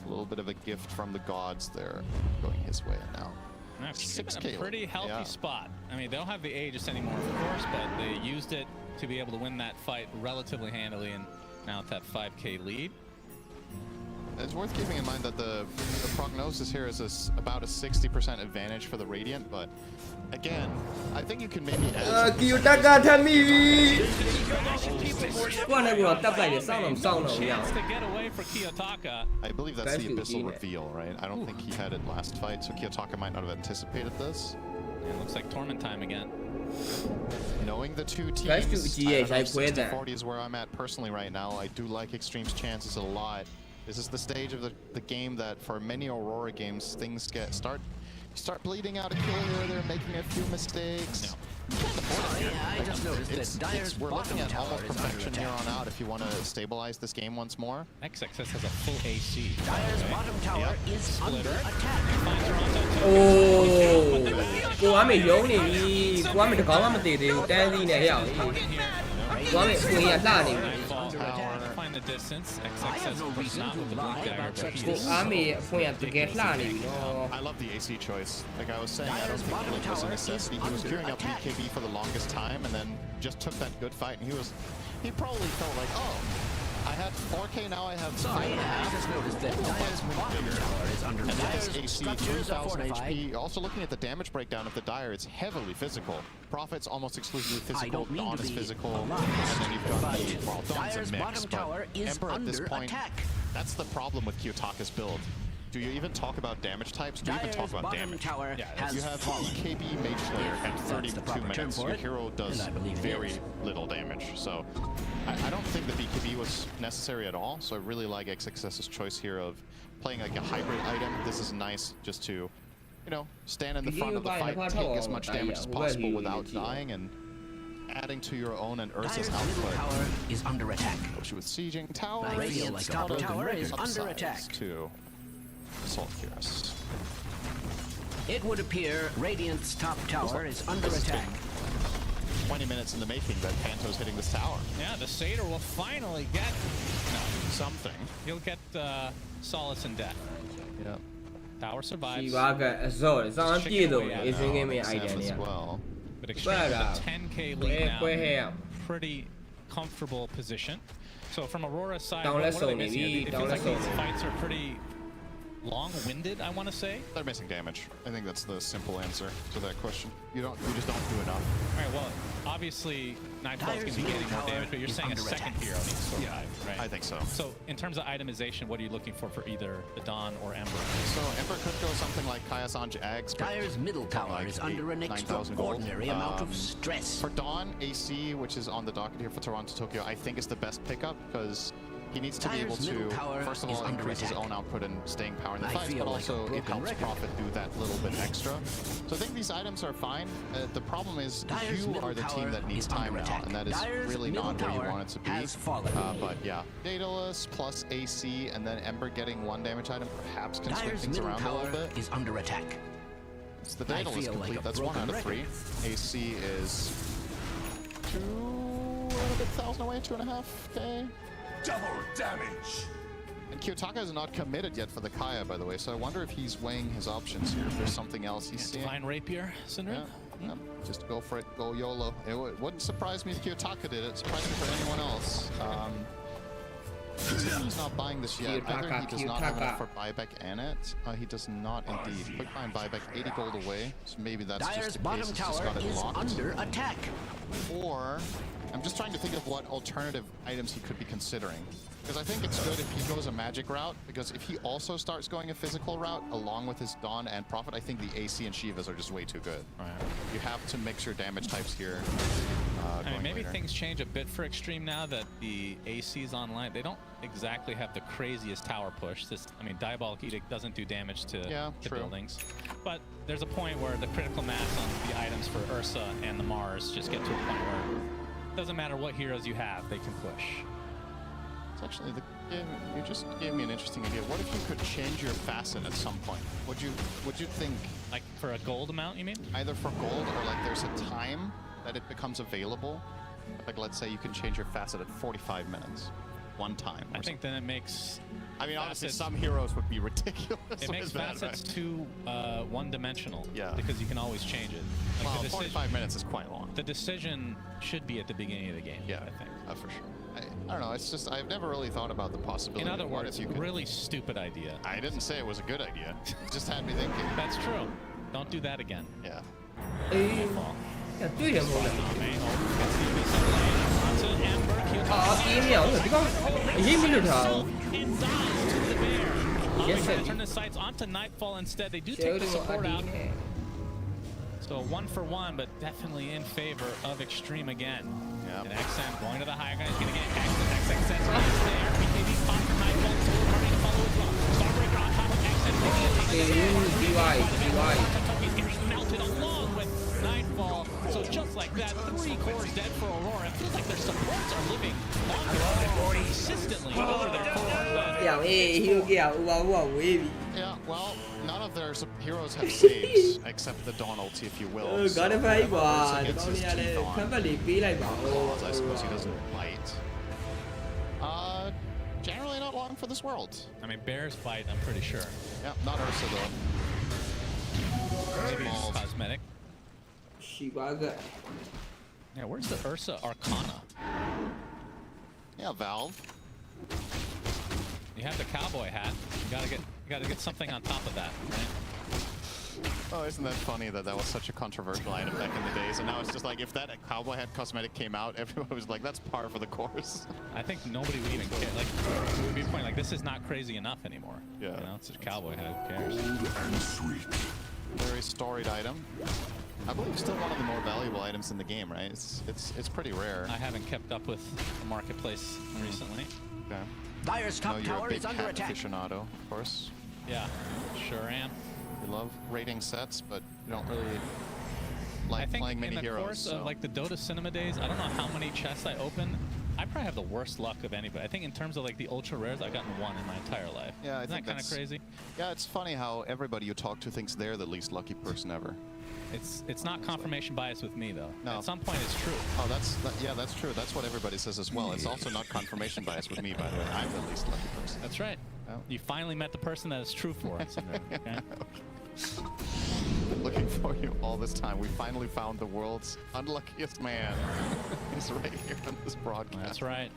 A little bit of a gift from the gods there, going his way now. 6K. Pretty healthy spot. I mean, they don't have the Aegis anymore, of course, but they used it to be able to win that fight relatively handily, and now with that 5K lead. It's worth keeping in mind that the prognosis here is about a 60% advantage for the Radiant, but again, I think you can maybe add Kiyotaka tell me. I believe that's the Abyssal reveal, right? I don't think he had it last fight, so Kiyotaka might not have anticipated this. Yeah, it looks like Torment time again. Knowing the two teams, 60-40 is where I'm at personally right now. I do like Extreme's chances a lot. This is the stage of the game that for many Aurora games, things start bleeding out a kill here. They're making a few mistakes. I just noticed that we're looking at almost perfection here on out if you want to stabilize this game once more. XXS has a full AC. Dire's bottom tower is under attack. Oh, cô ám mày giấu này, cô ám mày có mà tỷ tỷ tên gì này hiểu? Cô ám mày quỳ nhà ta này. Find the distance. XXS was not with the blink dagger, but he Cô is ám mày quỳ nhà tự ghét la này. I love the AC choice. Like I was saying, I don't think Blink was a necessity. He was queuing up BKB for the longest time, and then just took that good fight. And he probably felt like, oh, I had 4K, now I have 5. I just noticed that Dire's bottom tower is under attack. AC 3000 HP. Also looking at the damage breakdown of the Dire, it's heavily physical. Prophet's almost exclusively physical. Dawn is physical, and then you've got Dawn's a mix. But Ember at this point, that's the problem with Kiyotaka's build. Do you even talk about damage types? Do you even talk about damage? Yeah, you have EKB Mage Slayer at 32 minutes. Your hero does very little damage. So I don't think the BKB was necessary at all. So I really like XXS's choice here of playing like a hybrid item. This is nice just to, you know, stand in the front of the fight, take as much damage as possible without dying, and adding to your own and Ursa's output. Tower is under attack. She was sieging tower. Radiant's top tower is under attack. To Assault Cuirass. It would appear Radiant's top tower is under attack. 20 minutes in the making that Panto's hitting this tower. Yeah, the Satyr will finally get something. He'll get solace in death. Yeah. Tower survives. As well. But Extreme has a 10K lead now. Pretty comfortable position. So from Aurora's side, what are they missing? It feels like these fights are pretty long-winded, I want to say. They're missing damage. I think that's the simple answer to that question. You just don't do enough. All right, well, obviously Nightfall's going to be getting more damage, but you're saying a second hero needs to survive, right? I think so. So in terms of itemization, what are you looking for either the Dawn or Ember? So Ember could go something like Kayasanj Ags. Dire's middle tower is under an extraordinary amount of stress. For Dawn, AC, which is on the docket here for Toronto Tokyo, I think is the best pickup because He needs to be able to, first of all, increase his own output and staying power in the fights, but also it helps Prophet do that little bit extra. So I think these items are fine. The problem is you are the team that needs time now, and that is really not where you want it to be. But yeah, Daedalus plus AC, and then Ember getting 1 damage item perhaps can swing things around a little bit. Is under attack. It's the Daedalus complete. Like that's 1 out of 3. AC is 2,000 away, 2.5k. Double damage. And Kiyotaka is not committed yet for the Kaya, by the way, so I wonder if he's weighing his options here. If there's something else he's seeing. Divine Rapier Syndrome? Yeah, just go for it. Go YOLO. It wouldn't surprise me if Kiyotaka did it. Surprise me for anyone else. He's not buying this yet. Either he does not have enough for buyback and it. He does not indeed. Quick buy and buyback, 80 gold away. So maybe that's just the case. He's just got it locked. Under attack. Or I'm just trying to think of what alternative items he could be considering. Because I think it's good if he goes a magic route, because if he also starts going a physical route along with his Dawn and Prophet, I think the AC and Shivas are just way too good. Right. You have to mix your damage types here. I mean, maybe things change a bit for Extreme now that the AC's online. They don't exactly have the craziest tower push. I mean, Diabolic Edict doesn't do damage to buildings. But there's a point where the critical mass on the items for Ursa and the Mars just get to a point where it doesn't matter what heroes you have, they can push. It's actually, you just gave me an interesting idea. What if you could change your facet at some point? Would you think... Like for a gold amount, you mean? Either for gold or like there's a time that it becomes available. Like let's say you can change your facet at 45 minutes. 1 time. I think then it makes... I mean, honestly, some heroes would be ridiculous. It makes facets too one-dimensional. Yeah. Because you can always change it. Like well, 45 minutes is quite long. The decision should be at the beginning of the game. Yeah, I think. For sure. I don't know. It's just I've never really thought about the possibility. In other words, you could... really stupid idea. I didn't say it was a good idea. It just had me thinking. That's true. Don't do that again. Yeah. Turn the sights onto Nightfall instead. They do take the support out. So 1-for-1, but definitely in favor of Extreme again. Yep. And XM going to the high guy. He's going to get XXX is there. BKB spot for Nightfall. Sword party to follow as well. Starbreaker on top of XM. He's getting melted along with Nightfall. So just like that, 3 cores dead for Aurora. It feels like their supports are living longer consistently over their cores. Yeah, well, none of their heroes have saves except the Dawn ulti, if you will. So I suppose he doesn't bite. Generally not long for this world. I mean, bears bite, I'm pretty sure. Yeah, not Ursa though. Maybe it's cosmetic. Yeah, where's the Ursa Arcana? Yeah, Valve. You have the cowboy hat. You gotta get something on top of that, right? Oh, isn't that funny that was such a controversial item back in the days, and now it's just like if that cowboy hat cosmetic came out, everyone was like, "That's par for the course." I think nobody would even care. Like, it would be a point like this is not crazy enough anymore. Yeah, you know, it's a cowboy hat. Who cares? Very storied item. I believe still one of the more valuable items in the game, right? It's pretty rare. I haven't kept up with the marketplace recently. Okay. Dire's top tower is under attack. Aficionado, of course. Yeah, sure am. You love rating sets, but you don't really like playing many heroes. I think in the course of like the Dota Cinema days, I don't know how many chests I opened. I probably have the worst luck of anybody. I think in terms of like the ultra rares, I've gotten 1 in my entire life. Yeah, Isn't that kind of crazy? Yeah, it's funny how everybody you talk to thinks they're the least lucky person ever. It's not confirmation bias with me though. No. At some point it's true. Oh, yeah, that's true. That's what everybody says as well. It's also not confirmation bias with me, by the way. I'm the least lucky person. That's right. Oh. You finally met the person that is true for us. Okay? Looking for you all this time. We finally found the world's unluckiest man. He's right here on this broadcast. That's right.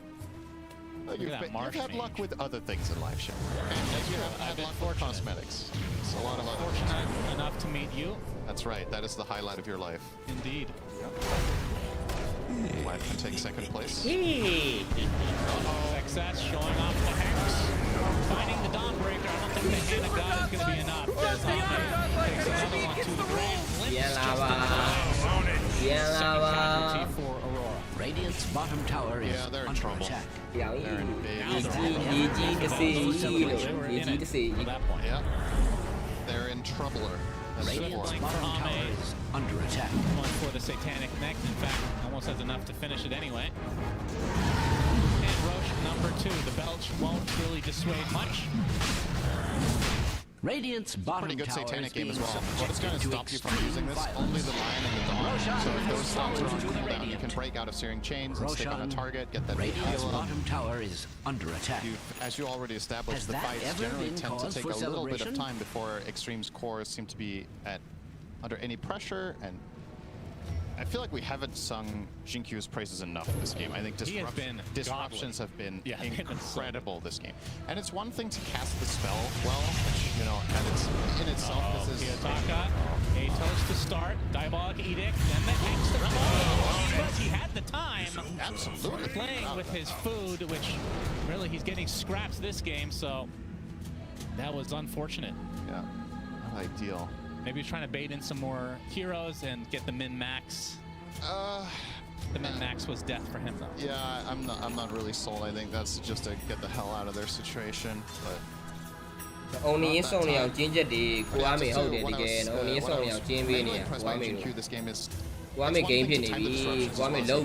You've had luck with other things in life, Sean. And you have had luck with cosmetics. It's a lot of other things. Fortunate enough to meet you. That's right. That is the highlight of your life. Indeed. Life can take second place. Success showing off the Hex. Finding the Dawnbreaker. I don't think the Hand of God is going to be enough. Takes another one to the grave. Glimpse just in time. Second casualty for Aurora. Radiant Radiant's bottom tower is they're in under trouble. attack. They're in big trouble. Yeah. They're in trouble. Radiant's bottom tower is under attack. Going for the satanic neck. In fact, almost has enough to finish it anyway. And Roche number 2. The belch won't really dissuade much. Radiant's bottom pretty good tower satanic is game as being well. What's going to subjected stop you from using this? violence. Only the lion and the dog. So if those stocks are on to the cooldown, you Radiant. can break out of searing chains and stick on a Roshan, target, get that Radiant's heal up. bottom tower is under attack. As you already established, Has the that fights ever generally been tend to cause take for a little bit of celebration? time before Extreme's cores seem to be under any pressure, and I feel like we haven't sung Jinkyu's praises enough this game. I think disruptions have been incredible this game. And it's one thing to cast the spell well, which, you know, and it's in itself, this is... Kiyotaka, a toast to start, Diabolic Edict, and the extra because he had the time. Absolutely. Playing with his food, which really he's getting scraps this game, so that was unfortunate. Yeah, not ideal. Maybe he's trying to bait in some more heroes and get the min-max. The min-max was death for him, though. Yeah, I'm not really sold. I think that's just to get the hell out of their situation. But only is only out ginger the Guami hold it again. Only is only out Jinvini. Guami this game is Guami game maybe. Guami low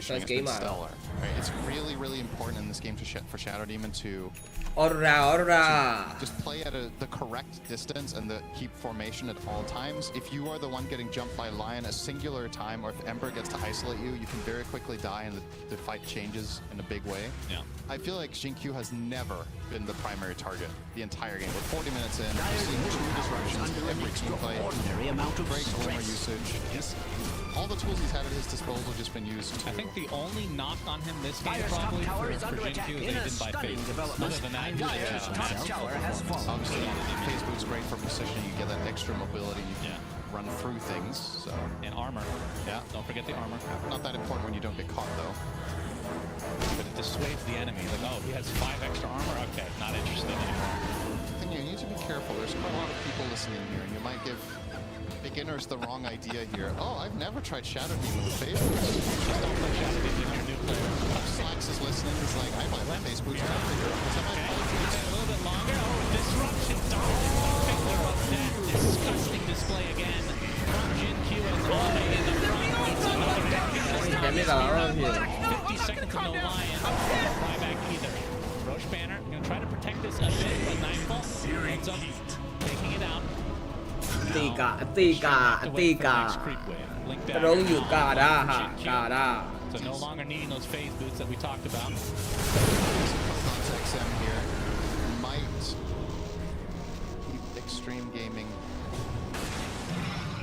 first game out. It's really important in this game for Shadow Demon to Aurora. just play at the correct distance and keep formation at all times. If you are the one getting jumped by Lion a singular time, or if Ember gets to isolate you, you can very quickly die and the fight changes in a big way. Yeah. I feel like Jinkyu has never been the primary target the entire game. We're 40 minutes in, we're seeing 2 disruptions in every team fight, great glimmer usage. All the tools he's had at his disposal just been used to... I think the only knock on him this game probably for Jinkyu is that he didn't buy phase. Other than that, obviously, phase boot's great for positioning. You get that extra mobility. You can run through things. So. And armor. Yeah. Don't forget the armor. Not that important when you don't get caught, though. But it dissuades the enemy. Like, oh, he has 5 extra armor? Okay, not interested anymore. I think you need to be careful. There's quite a lot of people listening here, and you might give beginners the wrong idea here. Oh, I've never tried Shadow Demon with phase boots. Just don't play Shadow Demon if you're a new player. Slacks is listening. He's like, I might let phase boots try to figure out what's Okay, a little bit longer. Oh, disruption. Finger of that disgusting display again from Jinkyu as Ame in the front. It's another 50 seconds of no lion. Buyback either. Roche Banner going to try to protect this a bit, but Nightfall ends up taking it out. So no longer needing those phase boots that we talked about. XM here might keep Extreme Gaming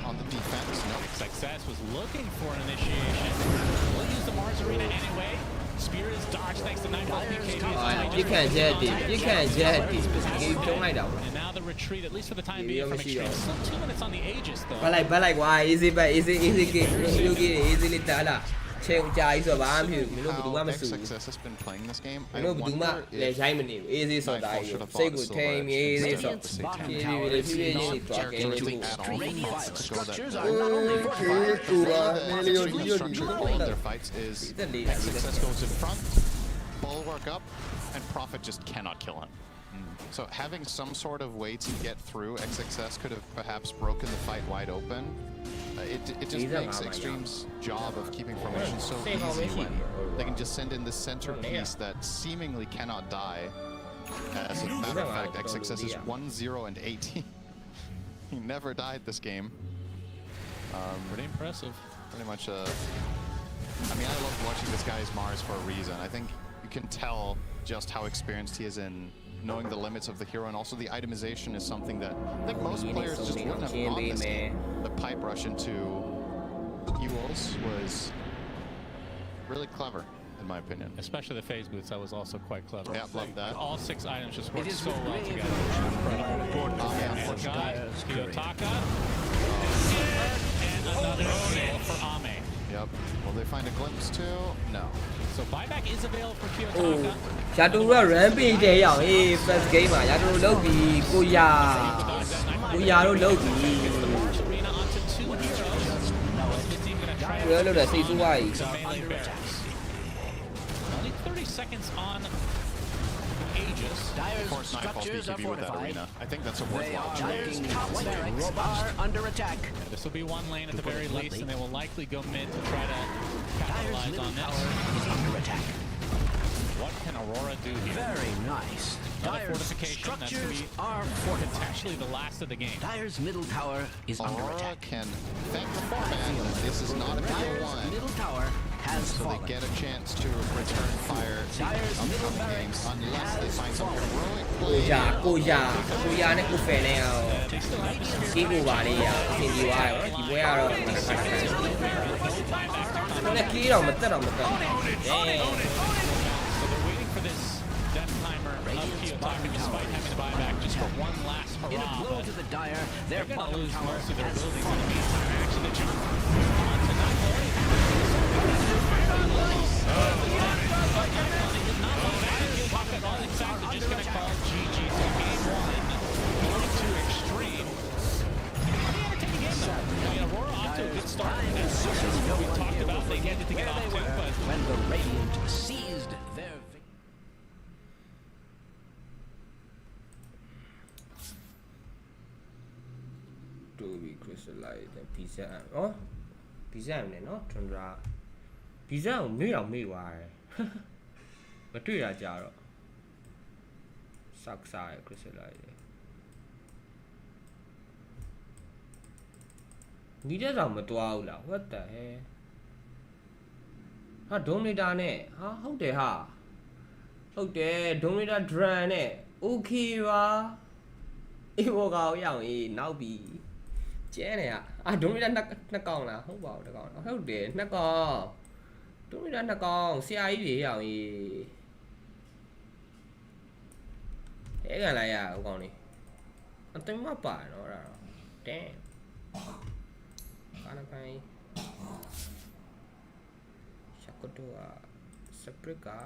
on the defense. Nope. Success was looking for an initiation. We'll use the Mars Arena anyway. Spear is dodged thanks to 9 BKB. You can't jet it. You can't jet it. And now the retreat, at least for the time being, from Extreme. Still 2 minutes on the Aegis, though. But like why? Easy easily tala. Check guys of arm here. Success has been playing this game. I know Duma le Jaimini. Easy so die. Say good time. Easy so. Structures are not only all their fights is Success goes in front, bulwark up, and Prophet just cannot kill him. So having some sort of way to get through XXS could have perhaps broken the fight wide open. It just makes Extreme's job of keeping formation so easy when they can just send in the centerpiece that seemingly cannot die. As a matter of fact, XXS is 1-0 and 18. He never died this game. Pretty impressive. Pretty much I mean, I love watching this guy's Mars for a reason. I think you can tell just how experienced he is in knowing the limits of the hero, and also the itemization is something that I think most players just wouldn't have gone this game. The pipe rush into Ewolves was really clever, in my opinion. Especially the phase boots, that was also quite clever. Yeah, love that. All 6 items just worked so well together. Kiyotaka. And another kill for Ame. Yep. Will they find a glimpse too? No. So buyback is available for Kiyotaka. Shadow Rampage day out. First game Shadow Loki. Kuya Loki. Arena onto 2 heroes. The team gonna try Well, no, that's easy. Why? Only 30 seconds on Aegis. Dyer's structures are fortified. I think that's a worthwhile Dyer's top barracks are under attack. This will be one lane at the very least, and they will likely go mid to try to capitalize on this. Is under attack. What can Aurora do here? Very nice. Dyer's structures are fortified. potentially the last of the game. Dyer's middle tower is under Aurora attack. can thank the format. This is not a Dyer's 1. middle tower has So fallen. they get a chance to return fire Dyer's middle barracks unless they find some fallen. heroic play. ကိုရနဲ့ကိုဖယ်နေအောင်ဒီကိုပါလေးရအဆင်ပြေသွားတယ်ဒီပွဲကတော့ခဏခဏနဲ့ကီးတော့မတက်တော့မတက် So they're waiting for this death timer of Kiyotaka despite having to buy back just for one last In a blow hurrah. to the Dyer, their They're going to bottom lose tower most of their has buildings in fallen. the meantime. Actually, the jump onto Nightblade. Just going to call GG. So game 1 going to extreme. I mean, Aurora off to a good start. That's what we talked about. They needed to get off to, but When the Radiant seized their victory. To be crystallized and pizza อ๋อ pizza နဲ့เนาะ Tundra pizza ကိုမေ့တော့မေ့သွားတယ်မတွေ့တာကြတော့ sucks ရ crystallize နီးတဲ့ဆောင်မတွားဘူးလား what the hell ဟာ dominator နဲ့ဟာဟုတ်တယ်ဟာဟုတ်တယ် dominator drum နဲ့ okay ပါအေးဘောကောင်ရအောင်အေးနောက်ပြီကျဲနေอ่ะ dominator နှစ်ကောင်လားဟုတ်ပါဘူးတစ်ကောင်ဟုတ်တယ်နှစ်ကောင် dominator နှစ်ကောင်ဆရာကြီးတွေရအောင်အေးအဲကန်လိုက်ရဟိုကောင်လေးအသိမပါတော့အဲ့ဒါတော့ damn ဘာနိုင်ရှာကတူอ่ะစပရစ်ကတော့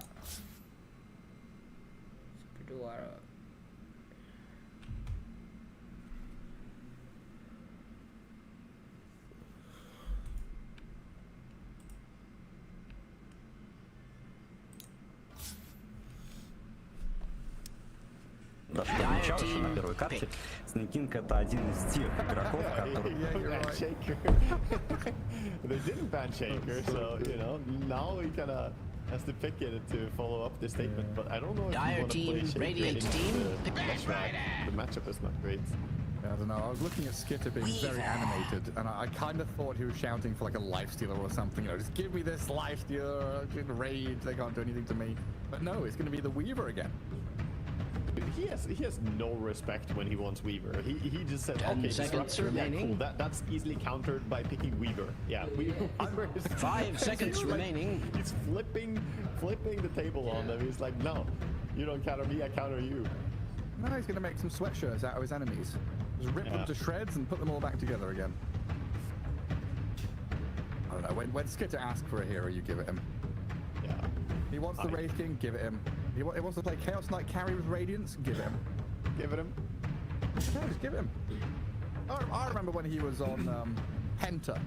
Даже я отмечал еще на первой карте. Снекинг — это один из тех игроков, который... They didn't ban Shaker, so, you know, now he kind of has to pick it to follow up the statement. But I don't know if you Dire want to play team, Shaker Radiant into team. the matchup. The matchup is not great. I don't know. I was looking at Skitter being very animated, and I kind of thought he was shouting for like a lifestealer or something. You know, just give me this lifestealer. Rage. They can't do anything to me. But no, it's going to be the Weaver again. He has no respect when he wants Weaver. He just said, 10 okay, seconds disruptor, yeah, remaining. cool. That's easily countered by picking Weaver. Yeah, Weaver is 5 seconds he's like- remaining. He's flipping the table on them. He's like, no, you don't counter me, I counter you. No, he's going to make some sweatshirts out of his enemies. Just rip them to shreds and put them all back together again. I don't know. When Skitter asks for a hero, you give it him. Yeah. He wants the Wraith King, give it him. He wants to play Chaos Knight carry with Radiance, give it him. Give it him. Yeah, just give it him. I remember when he was on Penta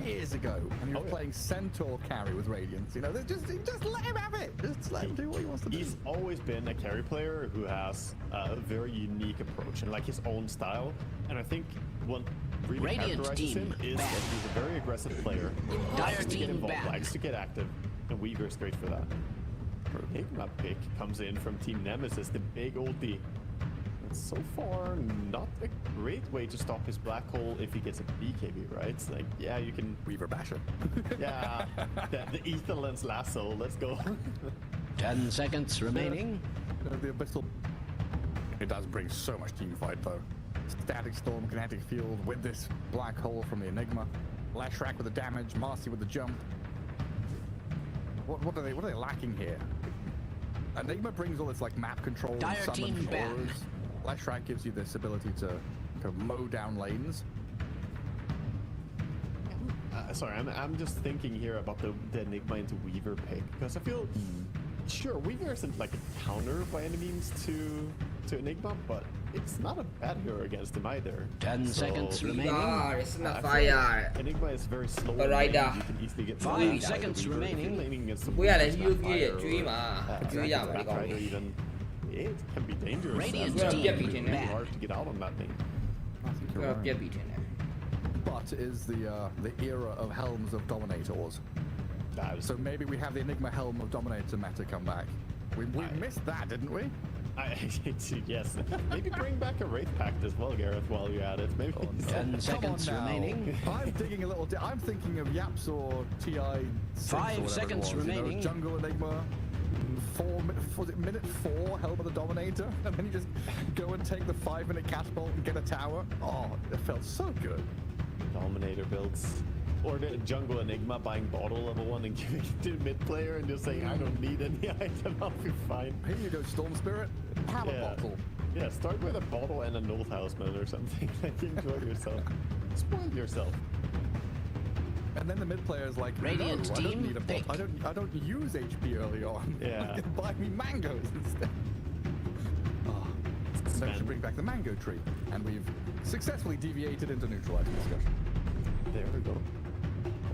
years ago, and he was playing Centaur carry with Radiance. You know, just let him have it. Just let him do what he wants to do. He's always been a carry player who has a very unique approach and like his own style. And I think what really Radiant characterizes team him is back. that he's a very aggressive player. Dire Likes to get team involved, back. likes to get active, and Weaver is great for that. Enigma pick comes in from Team Nemesis, the big ulti. And so far, not a great way to stop his black hole if he gets a BKB, right? It's like, yeah, you can Weaver basher. yeah, the Ether Lens lasso. Let's go. 10 seconds remaining. The Abyssal. It does bring so much team fight though. Static Storm, Kinetic Field with this black hole from the Enigma. Leshrac with the damage, Marcy with the jump. What are they lacking here? Enigma brings all this like map control, Dire summon team back. auras. Leshrac gives you this ability to kind of mow down lanes. Sorry, I'm just thinking here about the Enigma into Weaver pick because I feel sure Weaver isn't like a counter by any means to Enigma, but it's not a bad hero against him either. 10 seconds remaining. It's not fire. Enigma is very slow. Right there. You can easily get 5 seconds remaining. We are hero dream even it can be dangerous. Radiant team hard to get out on that thing. But is the era of helms of dominators. So maybe we have the Enigma helm of dominator meta come back. We missed that, didn't we? Yes. Maybe bring back a Wraith Pact as well, Gareth, while you're at it. Maybe 10 seconds remaining. I'm digging a little. I'm thinking of Yaps or TI. 5 seconds remaining. You know, Jungle Enigma. Was it minute 4 Helm of the Dominator? And then you just go and take the 5-minute catapult and get a tower. Oh, it felt so good. Dominator builds. Or the Jungle Enigma buying bottle level 1 and giving it to mid player and just saying, I don't need any item, I'll be fine. Here you go, Storm Spirit. Have a bottle. Yeah, start with a bottle and a Null Houseman or something. Like, enjoy yourself. Spoil yourself. And then the mid player is like, Radiant no, I don't need a pick. bottle. I don't use HP early on. Yeah. Buy me mangoes instead. So we should bring back the mango tree. And we've successfully deviated into neutralizing discussion. There we go.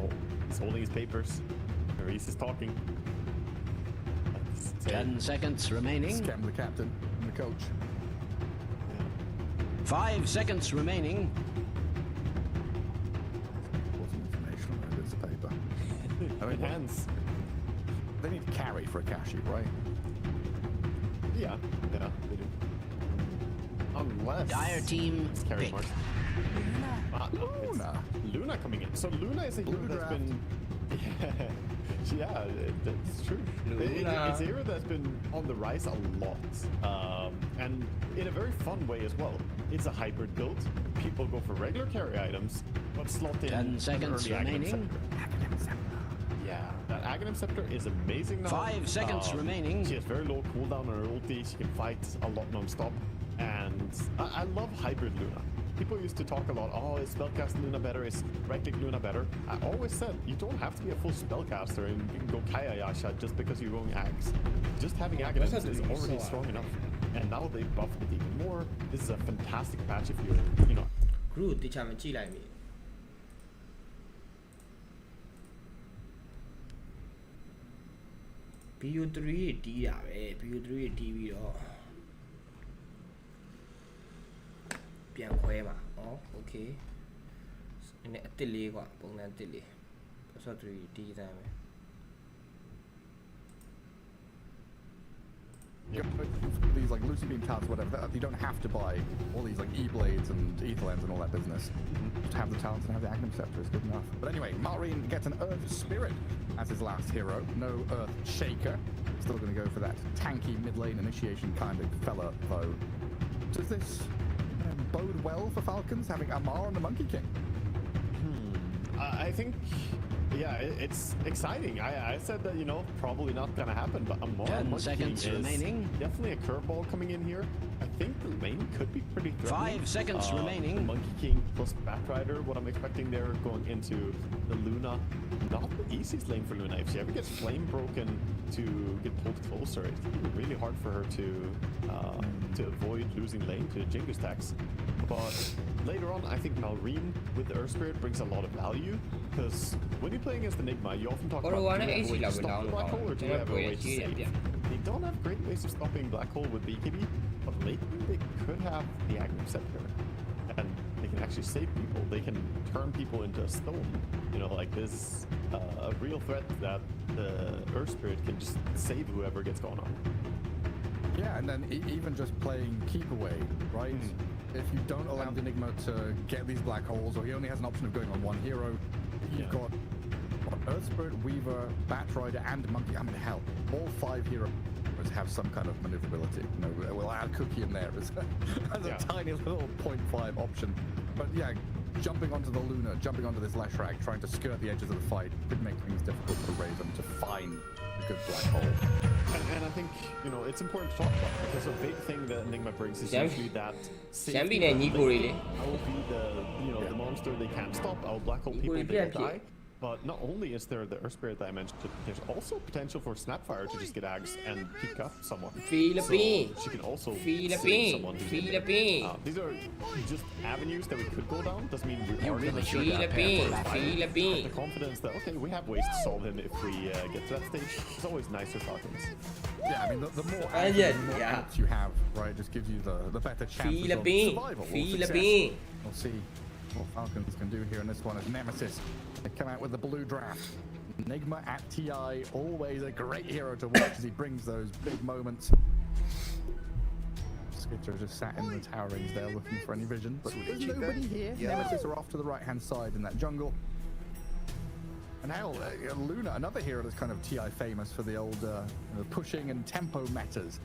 Oh, he's holding his papers. Maurice is talking. 10 seconds remaining. Scam the captain and the coach. 5 seconds remaining. Information on bits of paper. I mean, hands. They need to carry for a cashew, right? Yeah, they do. Unless Dire team it's carry pick. mark. Luna coming in. So Luna is a hero that's been. Yeah, that's true. It's a hero that's been on the rise a lot, and in a very fun way as well. It's a hybrid build. People go for regular carry items, but slot in 10 seconds remaining. Yeah, that Aghanim Scepter is amazing now. 5 seconds remaining. She has very low cooldown on her ulti. She can fight a lot non-stop, and I love hybrid Luna. People used to talk a lot, oh, is Spellcast Luna better? Is Right-Click Luna better? I always said, you don't have to be a full Spellcaster and you can go Kaya Yasha just because you're going Axe. Just having Aghanim is already strong enough. And now they buffed it even more. This is a fantastic patch if you're, you know. Groot, they chame chi like me. PU3 D ရပဲ PU3 တီးပြီးတော့ပြန်ခွဲပါဩ okay နည်းနည်းအစ်စ်လေးกว่าပုံစံအစ်စ်လေး PU3 တီးတိုင်းပဲ These like Lucy Beam cards, whatever, you don't have to buy all these like E-Blades and Etherlands and all that business. Just have the talents and have the Aghanim Scepter is good enough. But anyway, Marine gets an Earth Spirit as his last hero. No Earth Shaker. Still going to go for that tanky mid-lane initiation kind of fella, though. Does this bode well for Falcons, having Amar and the Monkey King? I think, yeah, it's exciting. I said that, you know, probably not going to happen, but Amar 10 seconds remaining. Definitely a curveball coming in here. I think the lane could be pretty threatening. 5 seconds remaining. Monkey King plus Batrider, what I'm expecting there going into the Luna. Not the easiest lane for Luna. If she ever gets flame broken to get pulled closer, it's really hard for her to avoid losing lane to Jingus tax. But later on, I think Malrine with the Earth Spirit brings a lot of value, because when you're playing against Enigma, you often talk about, do you have a way to stop the black hole, or do you have a way to save? They don't have great ways of stopping black hole with BKB, but lately they could have the Aghanim Scepter, and they can actually save people. They can turn people into a stone. You know, like this, a real threat that the Earth Spirit can just save whoever gets going on. Yeah, and then even just playing keep away, right? If you don't allow the Enigma to get these black holes, or he only has an option of going on one hero, you've got Earth Spirit, Weaver, Batrider, and Monkey. I mean, hell, all 5 heroes have some kind of maneuverability. You know, we'll add Cookie in there as a tiny little 0.5 option. But yeah, jumping onto the Luna, jumping onto this Leshrac, trying to skirt the edges of the fight could make things difficult for Raven to find a good black hole. And I think, you know, it's important to talk about, because a big thing that Enigma brings is usually that safety. I will be the, you know, the monster they can't stop. I will black hole people, they will die. But not only is there the Earth Spirit that I mentioned, there's also potential for Snapfire to just get Ags and pick up someone. Philippines. So she can also Philippines. save someone who's in there. Philippines. These are just avenues that we could go down. Doesn't mean we are really going should Philippines. the Philippines. confidence that, okay, we have ways to solve him if we get to that stage. It's always nicer Falcons. Yeah, I mean, the more outs you have, right, just gives you the better chances of survival. Philippines. We'll see what Falcons can do here in this one as Nemesis. They come out with the blue draft. Enigma at TI, always a great hero to watch as he brings those big moments. Skitter just sat in the tower rings there looking for any vision, but there's nobody here. Nemesis are off to the right-hand side in that jungle. And hell, Luna, another hero that's kind of TI famous for the old pushing and tempo metas.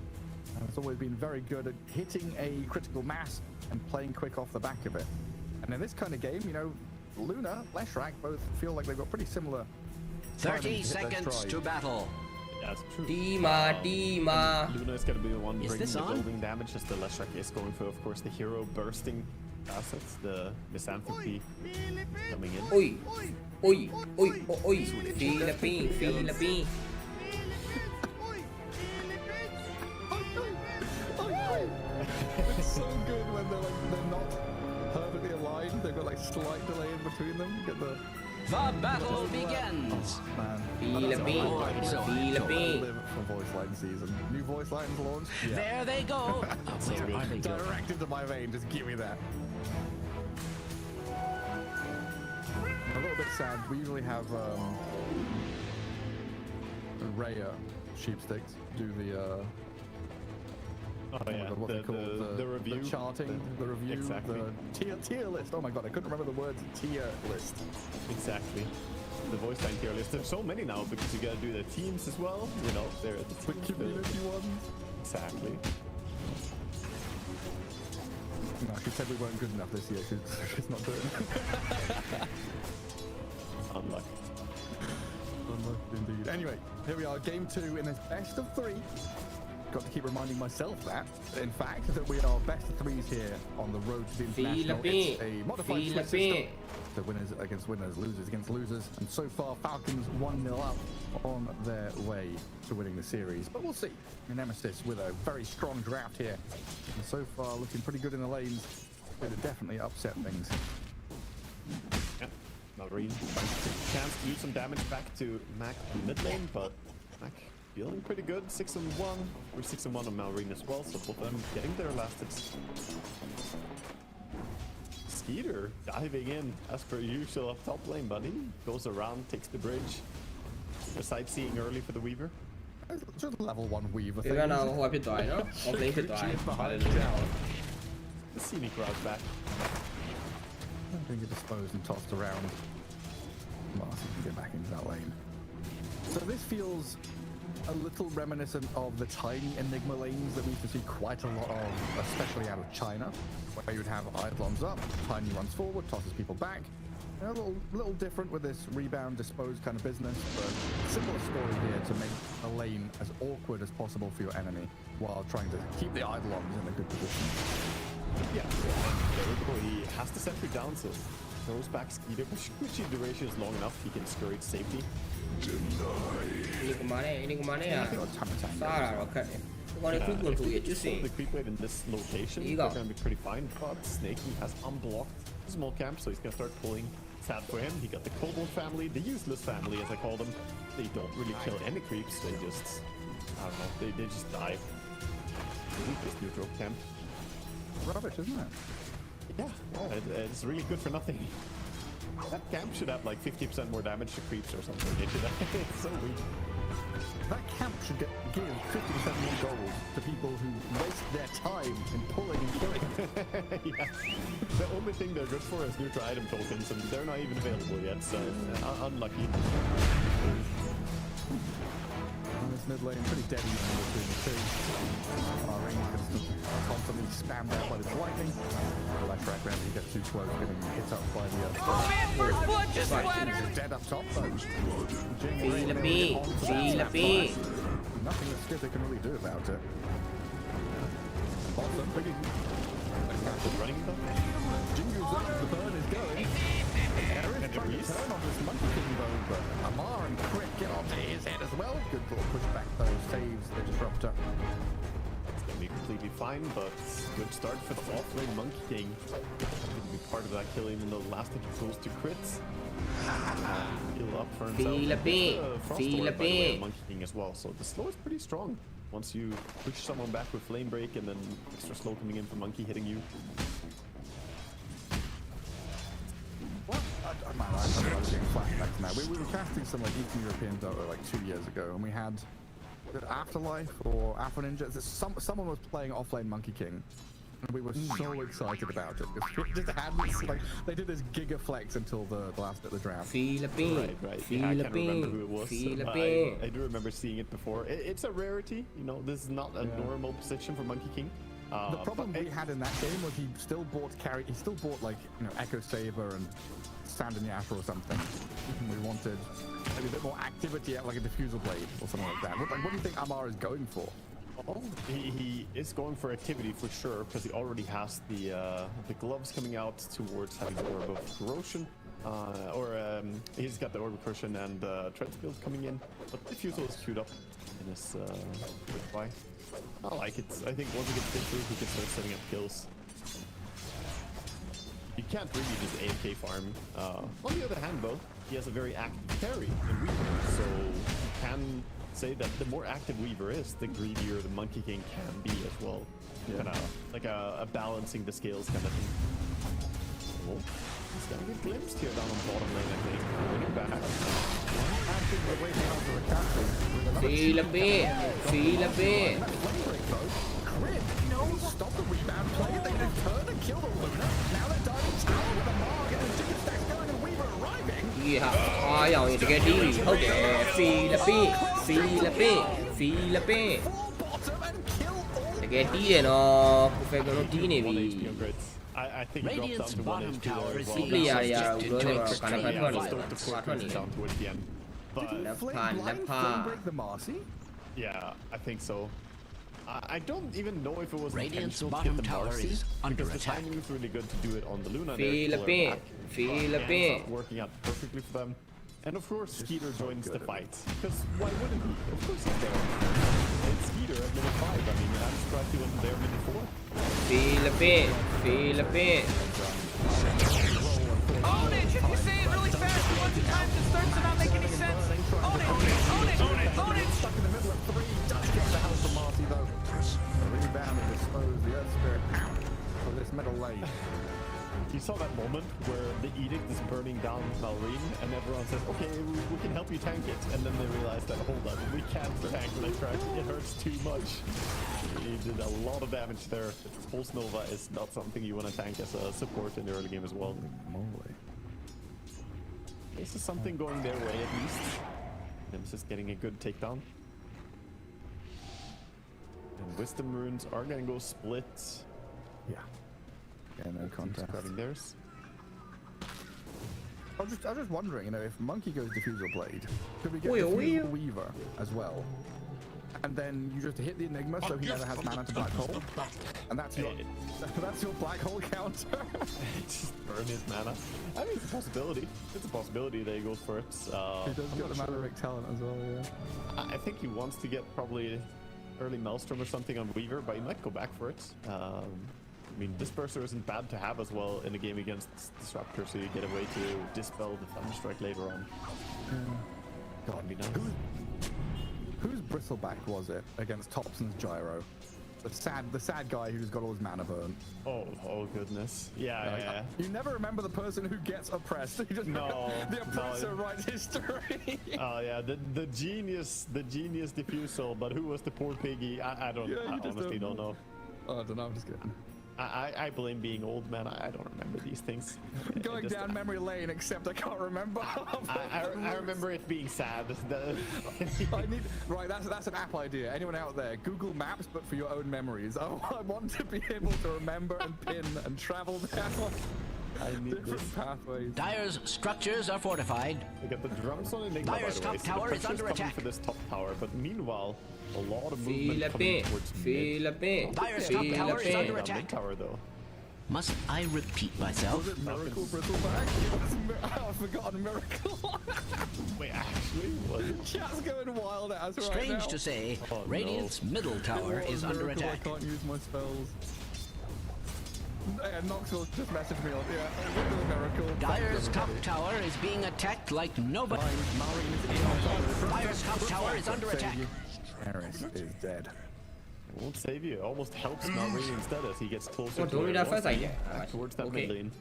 And it's always been very good at hitting a critical mass and playing quick off the back of it. And in this kind of game, you know, Luna, Leshrac both feel like they've got pretty similar 30 seconds to battle. Yeah, it's true. Dima. Luna is going to be the one bringing the on? building damage, as the Leshrac is going for, of course, the hero bursting assets, the misanthropy coming in. Oi. Philippines. It's so good when they're not perfectly aligned. They've got like slight delay in between them. Get the battle begins. Man. Philippines. Live for voice line season. New voice lines launched. Yeah. There they go. Direct into my vein. Just give me that. I'm a little bit sad. We usually have Raya sheepsticks do the the review, the charting, the review, exactly. the tier list. Oh my god, I couldn't remember the words. Tier list. Exactly. The voice line tier list. There's so many now because you gotta do the teams as well. You know, they're at the community ones. Exactly. No, she said we weren't good enough this year. She's not doing it. Unlucky. Unlucky indeed. Anyway, here we are, game 2 in this best of 3. Got to keep reminding myself that, in fact, that we are best of 3s here on the road to the international. It's a modified Swiss system. So winners against winners, losers against losers. And so far, Falcons 1-0 up on their way to winning the series. But we'll see. Nemesis with a very strong draft here. And so far, looking pretty good in the lanes. But it definitely upset things. Yeah, Marine chance to do some damage back to Mac mid lane, but Mac feeling pretty good. 6-1. We're 6-1 on Malrine as well, so both of them getting their last hits. Skeeter diving in as per usual up top lane, buddy. Goes around, takes the bridge. The sightseeing early for the Weaver. Just level 1 Weaver thing. Behind the tower. The scenic route back. I'm going to get disposed and tossed around. Marcy can get back into that lane. So this feels a little reminiscent of the tiny Enigma lanes that we used to see quite a lot of, especially out of China, where you'd have Eidolons up, Tiny runs forward, tosses people back. A little different with this rebound, dispose kind of business, but similar story here to make a lane as awkward as possible for your enemy while trying to keep the Eidolons in a good position. Yeah, he has the sentry down, so throws back Skeeter, which the duration is long enough, he can scurry to safety. Ini kemana ya? Salah roket. The creep wave in this location, they're going to be pretty fine, but Snakey has unblocked the small camp, so he's going to start pulling. Sad for him, he got the Kobold family, the useless family as I call them. They don't really kill any creeps, they just, I don't know, they just die. This neutral camp. Rubbish, isn't it? Yeah, it's really good for nothing. That camp should have like 50% more damage to creeps or something. It's so weak. That camp should give 50% more gold to people who waste their time in pulling and killing. Yeah. The only thing they're good for is neutral item tokens, and they're not even available yet, so unlucky. This mid lane pretty dead even between the two. Ring constantly spammed out by the lightning. Leshrac round, he gets too close, getting hit up by the Oh man, first blood just splattered! Dead up top though. Philippines. Nothing that Skitter can really do about it. Bottom, big running though. Jingu's up, the burn is going. There is trying to turn on this Monkey King though. fine, but good start for the offlane Monkey King. Going to be part of that kill, even though the last hit goes to crits. Heal up for himself. Feel a bit. Feel a bit. Monkey King as well, so the slow is pretty strong. Once you push someone back with Flame Break and then extra slow coming in for Monkey hitting you. Well, I was getting flashbacks now. We were casting some like Eastern European Dota like 2 years ago, and we had Afterlife or Afro Ninja. Someone was playing offlane Monkey King, and we were so excited about it. We just had this, like, they did this giga flex until the last bit of the draft. Feel a bit. Right. Feel I a can't remember who it bit. was. Feel a but bit. I do remember seeing it before. It's a rarity, you know. This is not a normal position for Monkey King. The problem we had in that game was he still bought like, you know, Echo Saber and Sandanyasha or something. We wanted maybe a bit more activity at like a diffusal blade or something like that. What do you think Amar is going for? Oh, he is going for activity for sure, because he already has the gloves coming out towards having the Orb of Corrosion. He's got the Orb of Corrosion and Tread Build coming in, but Diffusal is queued up in his quick buy. I like it. I think once he gets victory, he can start setting up kills. You can't really just AFK farm. On the other hand, though, he has a very active carry in Weaver, so you can say that the more active Weaver is, the greedier the Monkey King can be as well. Yeah. Kind of like a balancing the scales kind of thing. Oh, he's gonna get glimpsed here down on bottom lane, I think. Winning back. Feel a bit. Feel a bit. Stop the rebound play. They just turn and kill the Luna. Now they're diving tower with a Marg and a deep stack going and Weaver arriving. ဒီဟာအားရအောင်တကယ်တီးပြီဟုတ်တယ် feel a bit. Feel a bit. Feel a bit. တကယ်တီးတယ်နော်ကိုဖယ်ကတော့တီးနေပြီ I think he dropped down to 1 HP there as ဒီ well. ပလေယာတွေကတော့ဘယ်လိုလဲကတော့ကနေဖတ်ထွက်နေတယ် Down towards the end. But Flame break the Marcy? yeah, I think so. I don't even know if it was Radiant's intentional to bottom get the tower Marcy, is under because the attack. timing was really good to do it on the Luna. Feel a bit. Feel a bit. It's not working out perfectly for them. And of course, Skeeter joins the fight. Because why wouldn't he? Of course he's there. It's Skeeter at minute 5. I mean, I'm surprised he wasn't there minute 4. Feel a bit. Feel a bit. Own it! You say it really fast a bunch of times it starts to not make any sense. Own it! Own it! Own it! Own it! Stuck in the middle of 3. Does get the house from Marcy though. The rebound and dispose the Earth Spirit out for this middle lane. You saw that moment where the Edict is burning down Malrine and everyone says, okay, we can help you tank it. And then they realize that, hold on, we can't tank Lickrack. It hurts too much. He did a lot of damage there. Pulse Nova is not something you want to tank as a support in the early game as well. This is something going their way at least. Nemesis getting a good takedown. And Wisdom Runes are going to go split. Yeah. Yeah, no contest. Grabbing theirs. I was just wondering, you know, if Monkey goes Diffusal Blade, could we get Diffusal Weaver as well? And then you just hit the Enigma so he never has mana to Black Hole? And that's your Black Hole counter? Just burn his mana. I mean, it's a possibility. It's a possibility that he goes for it. He does get the Mana Rig talent as well, yeah. I think he wants to get probably early Maelstrom or something on Weaver, but he might go back for it. I mean, Disperser isn't bad to have as well in a game against Disruptor, so you get a way to dispel the Thunderstrike later on. God, That'd be nice. Whose Bristleback was it against Thompson's Gyro? The sad guy who's got all his mana burn. Oh goodness. Yeah. You never remember the person who gets oppressed. You just the oppressor writes history. Oh yeah, the genius Diffusal, but who was the poor piggy? I honestly don't know. Oh, I don't know, I'm just kidding. I blame being old, man. I don't remember these things. Going down memory lane, except I can't remember. I remember it being sad. Right, that's an app idea. Anyone out there, Google Maps, but for your own memories. Oh, I want to be able to remember and pin and travel down different pathways. Dire's structures are fortified. We got the drums on Enigma, Dire's top tower is under attack. For this top tower, but meanwhile, a lot of Feel movement a coming bit. towards Feel a bit. Dire's top tower is under attack. Tower though. Must I repeat myself? Was it Miracle Bristleback? I've forgotten Miracle. Wait, actually, what? Chat's going wild at us right now. Strange to say, Radiant's middle tower is under Miracle, attack. I can't use my spells. Yeah, Knoxville just messaged me on, yeah, Miracle. Dyer's top tower is being attacked like nobody. Dyer's top tower is under attack. Eris is dead. It won't save you. It almost helps Malrine instead as he gets closer Don't read that first idea. towards that mid lane.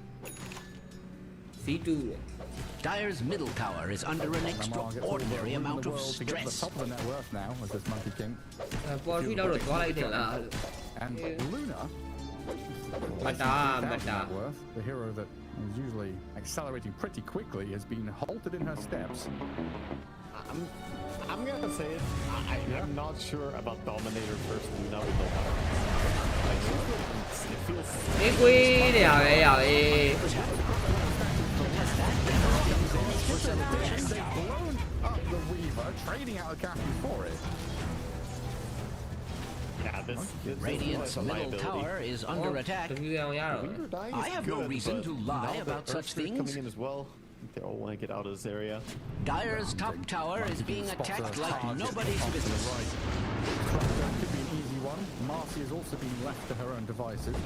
C2. Dyer's middle tower is under an extraordinary amount of To get to the stress. top of the net worth now with this Monkey King. Paul Phi đâu được có lại tiền là And Luna, Mata. net worth, the hero that is usually accelerating pretty quickly, has been halted in her steps. I'm gonna say it. I'm not sure about Dominator first Luna with no power. It feels. Đi quy đèo đi. They've blown up the Weaver, trading out a captain for it. Yeah, this Radiant's is a middle liability. tower is under attack. Weaver dying I is have no good, reason but to lie now about the such Earthquake things. coming in as well. They all want to get out of this area. Dyer's top tower is being attacked like nobody's business. Could be an easy one. Marcy has also been left to her own devices.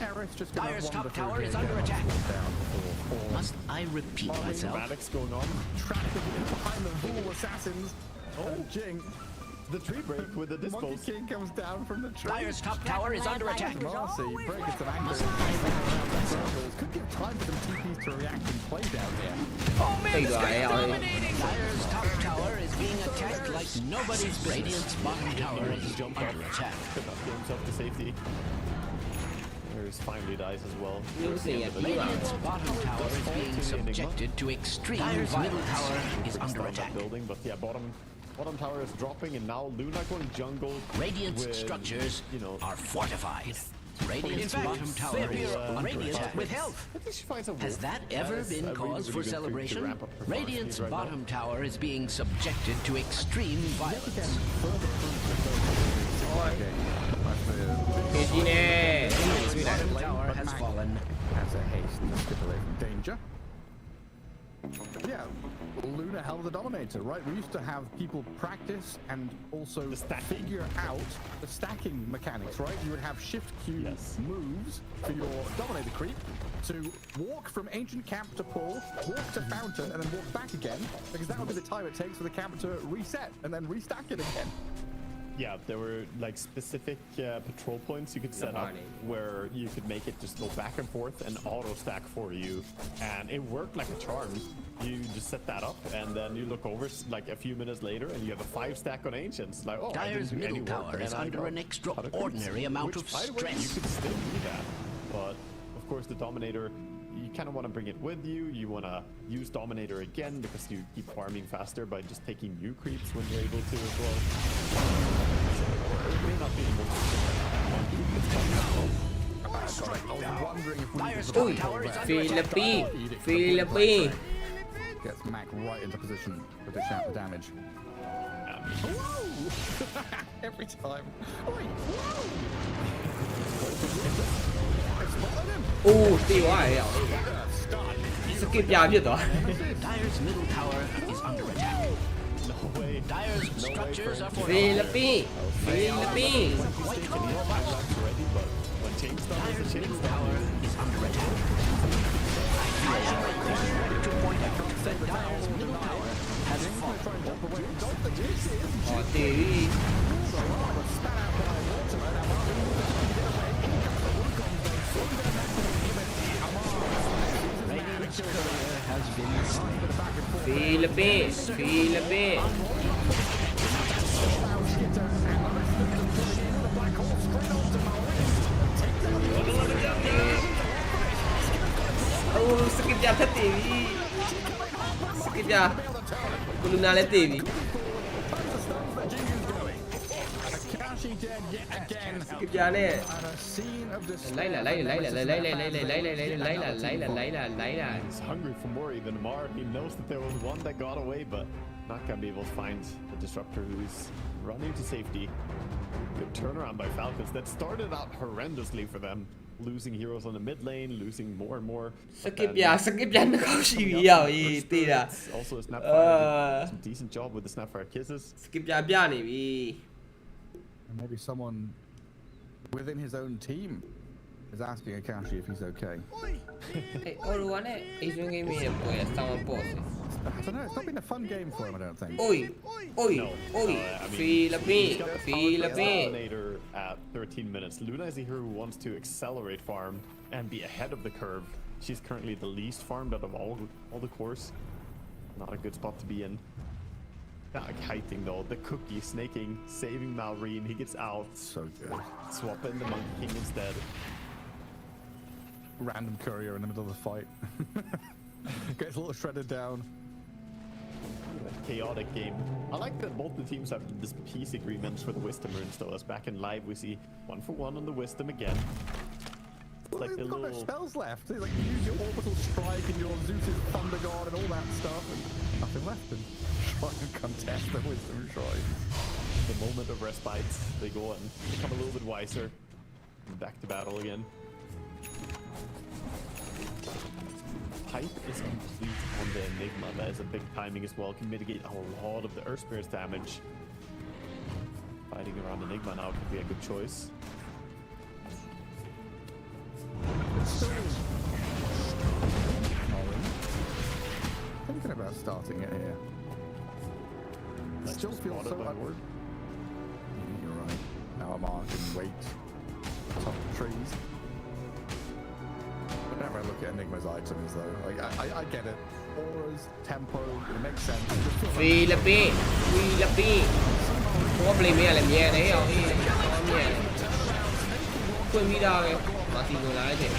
Eris just gonna Dyer's wander top through tower here, is get under attack. down before Must I repeat myself? Dramatics going on. trapped behind the Vool assassins. Jing. The tree break with the Monkey dispos. King comes down from the tree. Dyer's top tower is under attack. Marcy breaks some ankles. Could give time for them TPs to react and play down here. Oh man, this guy's dominating! Dyer's top tower is being attacked like nobody's. Radiant's bottom tower is Jump under off. attack. Could not get himself to safety. There's finally dies as well. Radiant's bottom tower is being subjected to extreme violence. Dyer's middle tower is under Start attack. that building, but yeah, bottom tower is dropping, and now Luna going jungle. Radiant's with, structures you know, are fortified. Radiant's bottom tower is under attack. with health. At least she finds a Has wolf. that ever is been a really, cause really for good celebration? to ramp up performance Radiant's speed right now. bottom tower is being subjected to extreme violence. Cái nè. Radiant's bottom tower has fallen. Has a haste to skip away from danger. Yeah, Luna held the Dominator, right? We used to have people practice and also figure out the stacking mechanics, right? You would have shift Q moves for your Dominator creep to walk from Ancient Camp to Pool, walk to Fountain, and then walk back again, because that would be the time it takes for the camp to reset and then restack it again. Yeah, there were like specific patrol points you could set up where you could make it just go back and forth and auto stack for you, and it worked like a charm. You just set that up, and then you look over like a few minutes later, and you have a 5 stack on Ancients. Like, oh, Dyer's I didn't do any middle work, tower is and I under got an a extraordinary amount of which, by the way, you stress. could still do that, but of course the Dominator, you kind of want to bring it with you. You want to use Dominator again because you keep farming faster by just taking new creeps when you're able to as well. It may not be the most Philippines. Gets Mac right into position to dish out the damage. Every time. Tiêu quá rồi. Skip ra chứ tao. Dyer's middle tower is under attack. No way. Dyer's structures are for Philippines. Dyer's middle tower is under attack. I am required to point out that Dyer's middle tower has fallen. Tiêu đi. Radiant's courier has been slain. Philippines. Skip ra thất tỷ. Skip ra. Con Luna lên tỷ. Skip ra nè. Lấy là. He's hungry for more even more. He knows that there was one that got away, but not gonna be able to find the disruptor who's running to safety. Good turnaround by Falcons that started out horrendously for them. losing heroes on the mid lane, losing more and more. Skip နှစ်ခေါက်ရှိပြီရောက်ရေးတေးတာ Also a Snapfire did some decent job with the Snapfire kisses. skip ပြနေပြီ Maybe someone within his own team is asking Akashi if he's okay. Hey, Aurora နဲ့ Asian Game ရဲ့ပွဲsound boss I don't know, it's not been a fun game for him, I don't think. Oi No, Philippines he's got the Dominator at 13 minutes. Luna is here who wants to accelerate farm and be ahead of the curve. She's currently the least farmed out of all the cores. Not a good spot to be in. Kiting though, the cookie snaking, saving Malrine. He gets out. So good. Swap in the Monkey King instead. Random courier in the middle of the fight. Gets a little shredded down. Chaotic game. I like that both the teams have this peace agreement for the Wisdom runes though. As back in live we see 1-for-1 on the Wisdom again. Well, like they've got little... no spells left. It's like you use your orbital strike and your Zeus's Thunder God and all that stuff, and nothing left. And try and contest the Wisdom Shrine. The moment of respite, they go and become a little bit wiser. Back to battle again. Pipe is complete on the Enigma. That is a big timing as well. Can mitigate a lot of the Earth Spirit's damage. Fighting around Enigma now could be a good choice. Thinking about starting it here. It still feels so upward. You're right. Now I'm on and wait. Top of trees. Whenever I look at Enigma's items though, like I get it. Auras, tempo, it makes sense. Philippines ဘောပလင်မရလည်းမြဲတယ်ဟောအေးတော့မြဲတယ်ခွင့်ပြီးသားပဲမာတီဝင်လာတဲ့ချိန်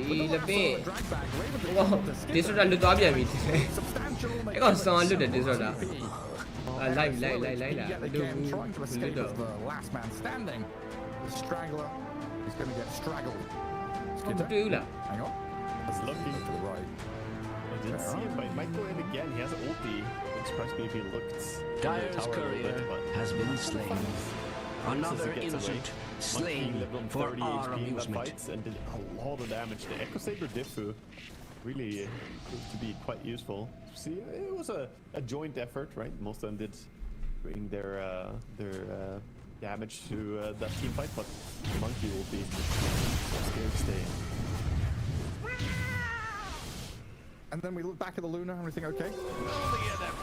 Philippines ဟောဒီဆိုတာလွတ်သွားပြန်ပြီအဲ့ကောင်ဆောင်းလွတ်တယ်ဒီဆိုတာလိုက်လာလွတ်တော့ last man standing. The straggler is going to get straggled. do that. Hang on. It's looking to the right. I didn't see him, but he might go in again. He has an ulti. It surprised me if he looked. Dyer's courier has been slain. Another innocent slain for our amusement. And did a lot of damage. The Echo Saber Diffu really proved to be quite useful. See, it was a joint effort, right? Most of them did bring their damage to that team fight, but Monkey will be scared to stay. And then we look back at the Luna, everything okay?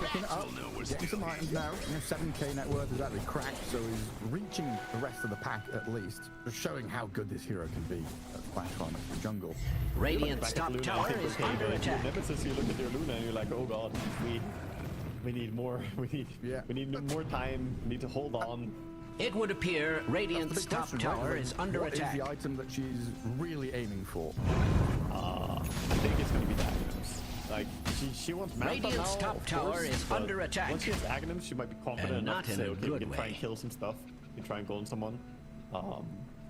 Picking up, getting some items now. 7k net worth is actually cracked, so he's reaching the rest of the pack at least. Just showing how good this hero can be at Flash Farm in the jungle. Radiant's top tower is under attack. Nemesis, you look at your Luna and you're like, oh god, we need more. We need more time. We need to hold on. It would appear Radiant's top tower is under attack. What is the item that she's really aiming for? I think it's going to be the Aghanims. Like, she wants Manta Radiant's now, top tower is under attack. Once she has Aghanims, she might be confident enough to say, okay, we can try and kill some stuff. We can try and go on someone.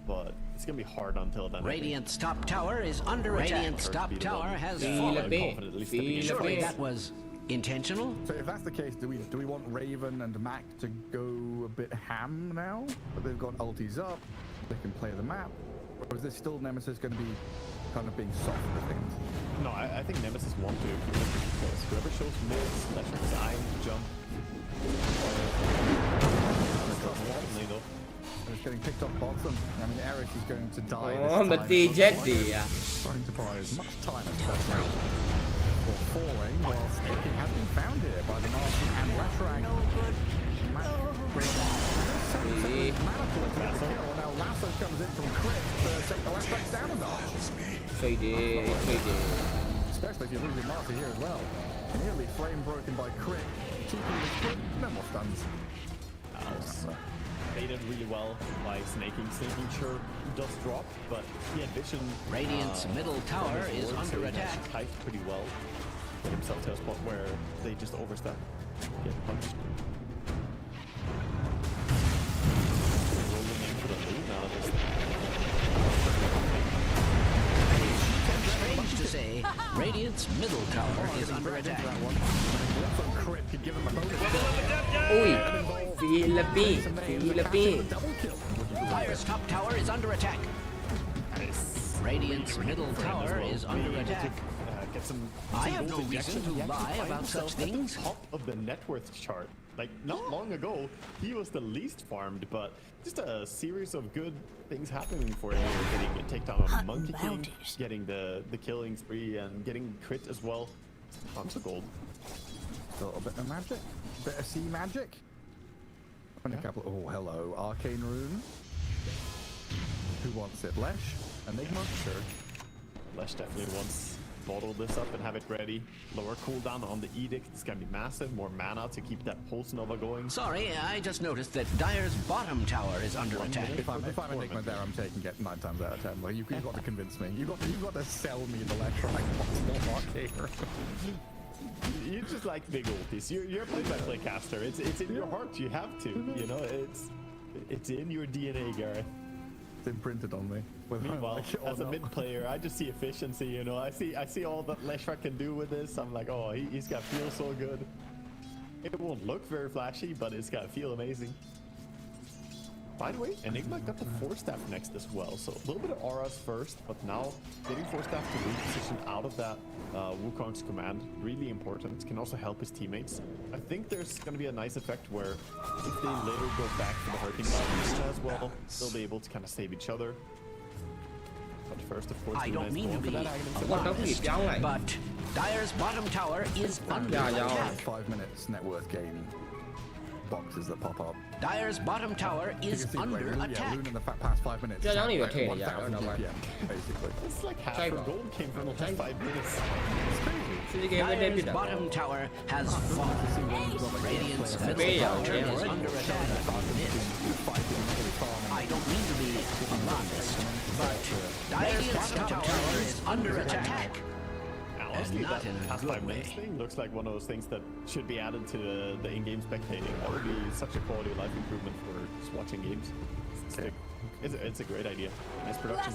But it's going to be hard until then. Radiant's top tower is under attack. Radiant's top tower has fallen. Surely that was intentional? So if that's the case, do we want Raven and Mac to go a bit ham now? But they've got ultis up, they can play the map. Or is this still Nemesis going to be kind of being soft for things? No, I think Nemesis want to. Whoever shows mids, that shows iron, jump. It's getting picked off bottom. I mean, Eric is going to die. Oh, but the jetty, trying to buy as much time as possible. Falling while Snaking has been found here by the Martian and Lashrang. Now Lasso comes in from Crit to take the Lashrang down a notch. Traded. Especially if you're losing Marty here as well. Nearly flame broken by Crit. Keeping the Crit, no more stuns. Baited really well by Snaking. Snaking sure does drop, but he had vision. Radiant's middle tower is under attack. Kite pretty well. Get himself to a spot where they just overstep, get punched. Rolling into the loop now. Strange to say, Radiant's middle tower is under attack. Crit could give him a bonus. Philippines. Dire's top tower is under attack. Nice. Radiant's middle tower is under attack. Get some I have no gold reason injection. to He lie actually about finds such himself at things. the top of the net worth chart. Like, not long ago, he was the least farmed, but just a series of good things happening for him. Getting a takedown on Monkey King, getting the killing spree, and getting crit as well. Tons of gold. A little bit of magic. Bit of sea magic. And a couple. Oh, hello, arcane rune. Who wants it? Lesh? Enigma? Sure. Lesh definitely wants bottle this up and have it ready. Lower cooldown on the edict. It's gonna be massive. More mana to keep that pulse nova going. Sorry, I just noticed that Dire's bottom tower is under attack. If I'm Enigma there, I'm taking it 9 times out of 10. Well, you've got to convince me. You've got to sell me the Lesh right. What's more arcane? You just like big ultis. You're a play-by-play caster. It's in your heart. You have to. You know, it's in your DNA, Gareth. It's imprinted on me. Meanwhile, as a mid player, I just see efficiency. You know, I see all that Leshra can do with this. I'm like, oh, he's got feel so good. It won't look very flashy, but it's got feel amazing. By the way, Enigma got the Force Staff next as well, so a little bit of auras first, but now getting Force Staff to reposition out of that Wukong's command, really important. Can also help his teammates. I think there's going to be a nice effect where if they later go back to the Hurting Luna as well, they'll be able to kind of save each other. But first, of course, I don't mean to be alarmist, but Dire's bottom tower is under attack. 5 minutes net worth gain. Boxes that pop up. Dire's bottom tower is under attack. Luna in the past 5 minutes. Yeah, I don't even like take it, 1,000 yeah, I don't know GPM, basically. It's like half her gold came from the last 5 minutes. Dire's bottom tower has fallen. Radiant's middle tower is under attack. I don't mean to be alarmist, but Dire's top tower is under attack. Honestly, not that in a past good 5 minutes way. thing looks like one of those things that should be added to the in-game spectating. That would be such a quality of life improvement for just watching games. It's a great idea. Nice production.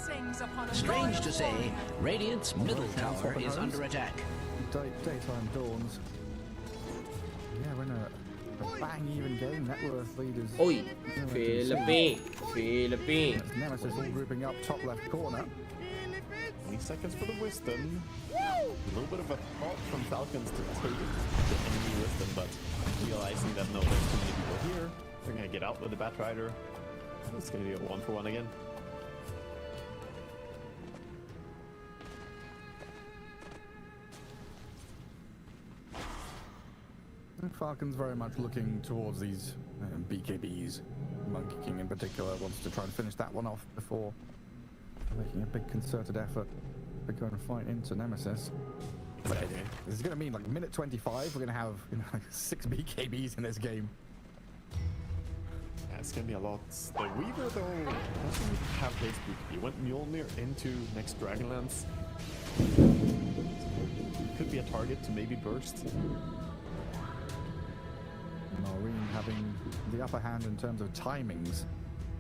Strange to say, Radiant's middle tower is under attack. Daytime dawns. Yeah, we're in a bang even game. Net worth leaders. Oi, Philippines. Nemesis all grouping up top left corner. 20 seconds for the wisdom. A little bit of a thought from Falcons to take the enemy wisdom, but realizing that no, there's too many people here. They're gonna get out with the Bat Rider. It's gonna be a 1-for-1 again. Falcon's very much looking towards these BKBs. Monkey King in particular wants to try and finish that one off before making a big concerted effort to go and fight into Nemesis. But this is going to mean like minute 25, we're going to have 6 BKBs in this game. Yeah, it's going to be a lot. The Weaver, though, doesn't have his BKB. He went Mjolnir into next Dragonlance. Could be a target to maybe burst. Marine having the upper hand in terms of timings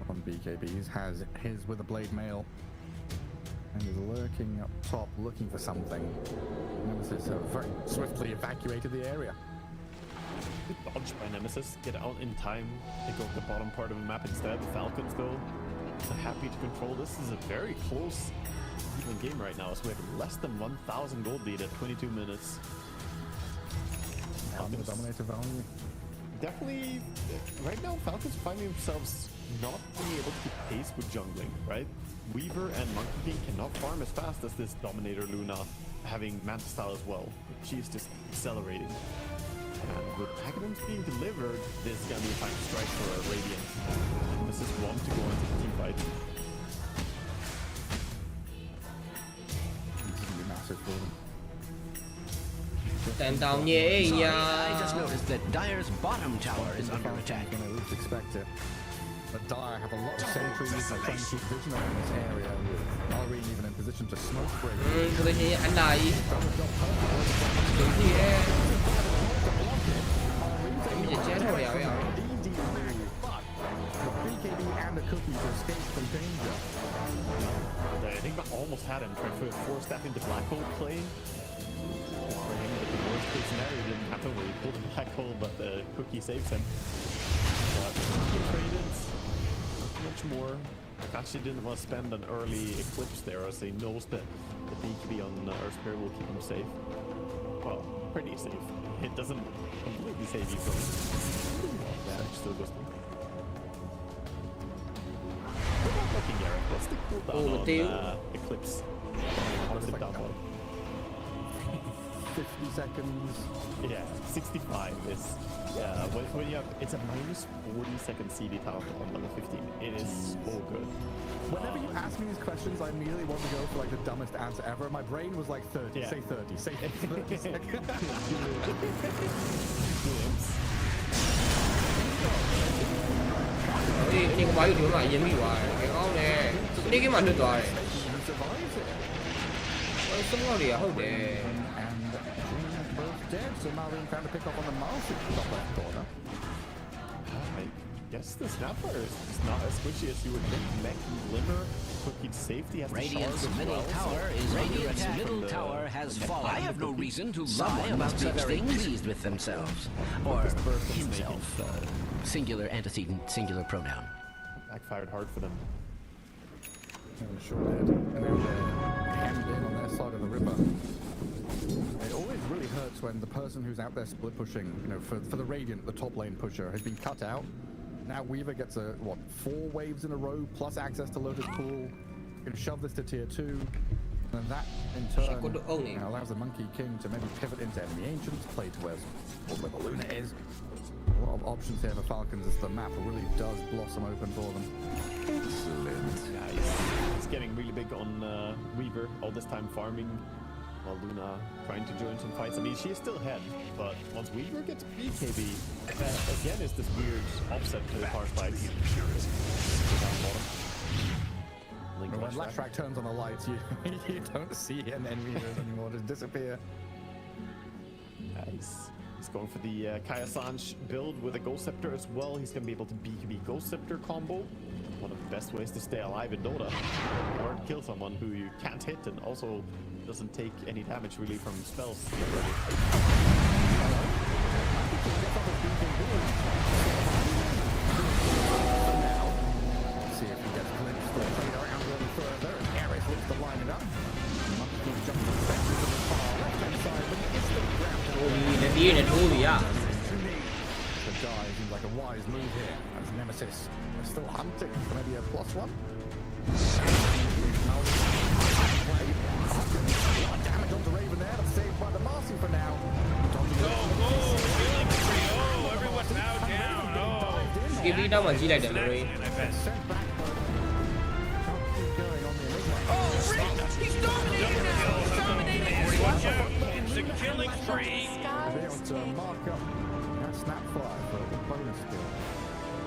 on BKBs, has his with a blade mail and is lurking up top looking for something. Nemesis have very swiftly evacuated the area. Good dodge by Nemesis, get out in time, pick up the bottom part of the map instead. The Falcons, though, are happy to control this. This is a very close even game right now, so we have less than 1,000 gold lead at 22 minutes. The dominator value. Definitely, right now, Falcons finding themselves not being able to keep pace with jungling, right? Weaver and Monkey King cannot farm as fast as this Dominator Luna, having Manta Style as well. She's just accelerating. And with Agadons being delivered, this is going to be a time to strike for a Radiant. This is one to go into the team fight. This is going to be massive for them. I just noticed that Dire's bottom tower is under attack. When I least expect it. But Dire have a lot of sentries that try and keep vision on this area, with Marine even in position to smoke break. Anh này bây giờ chết rồi rồi. BKB and the cookie to escape from danger. I think that almost had him trying to force that into Black Hole play. For him, but the worst case scenario didn't happen where he pulled the Black Hole, but the cookie saves him. traded much more. Kakashi didn't want to spend an early Eclipse there, as he knows that the BKB on Earth Spirit will keep him safe. Well, pretty safe. It doesn't completely save you from damage, still goes through. Looking Garrett, what's the cooldown on Eclipse? How's it down on? 50 seconds. Yeah, 65 is when you have it's a minus 40-second CD time on level 15. It is so good. Whenever you ask me these questions, I immediately want to go for like the dumbest answer ever. My brain was like 30. Yeah. Say 30. Say 30 seconds. Ini kemarin dia nak yang ni wah, kau ni. Ini ke mana tu ah? Semua dia, how deh. Dead, so Marine found a pick up on the Marcy top left corner. I guess the Snapfire is not as squishy as you would think. Mech Glimmer, Cookie Safety has Radiant's the middle tower is Radiant's middle tower has fallen. I have no reason to lie about such things. Pleased with themselves, or himself. Singular antecedent, singular pronoun. Backfired hard for them. Sure did. And they were hemmed in on their side of the river. It always really hurts when the person who's out there split pushing, you know, for the Radiant, the top lane pusher, has been cut out. Now Weaver gets a, 4 waves in a row, plus access to Lotus Pool. Gonna shove this to tier 2. And that, in turn, allows the Monkey King to maybe pivot into enemy ancients, play to where the Luna is. A lot of options here for Falcons as the map really does blossom open for them. Excellent. Yeah, he's getting really big on Weaver all this time farming. While Luna trying to join some fights. I mean, she's still ahead, but once Weaver gets BKB, that again is this weird offset to the hard fights. When Latrak turns on the lights, you don't see enemies anymore, just disappear. Nice. He's going for the Kaya Sanj build with a Ghost Scepter as well. He's going to be able to BKB Ghost Scepter combo. One of the best ways to stay alive in Dota. Or kill someone who you can't hit and also doesn't take any damage really from spells. See if he gets glimpsed or played around a little further. Harris looks to line it up. The guy seems like a wise move here as Nemesis is still hunting for maybe a +1. Damage onto Raven there, that's saved by the Marcy for now. Oh, everyone now down. Oh, give me that one, like the Marine. He's dominating now. He's dominating. Watch out. It's a killing spree. Be able to mark up that Snapfire for a bonus skill.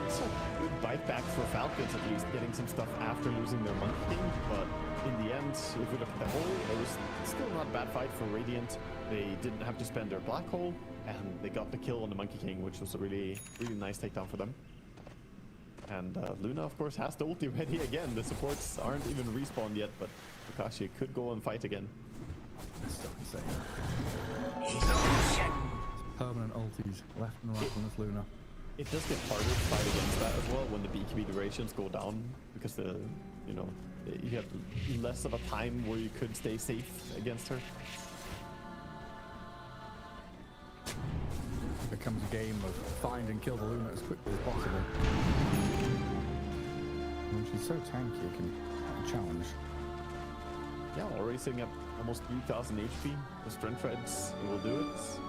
It's a good bite back for Falcons, at least getting some stuff after losing their Monkey King, but in the end, if we look at the whole, it was still not a bad fight for Radiant. They didn't have to spend their Black Hole, and they got the kill on the Monkey King, which was a really, really nice takedown for them. And Luna, of course, has the ulti ready again. The supports aren't even respawned yet, but Kakashi could go and fight again. That's so insane. Permanent ultis left and right from this Luna. It does get harder to fight against that as well when the BKB durations go down, because you have less of a time where you could stay safe against her. It becomes a game of find and kill the Luna as quickly as possible. And she's so tanky, it can challenge. Yeah, already sitting at almost 3,000 HP. The strength threads, it will do it.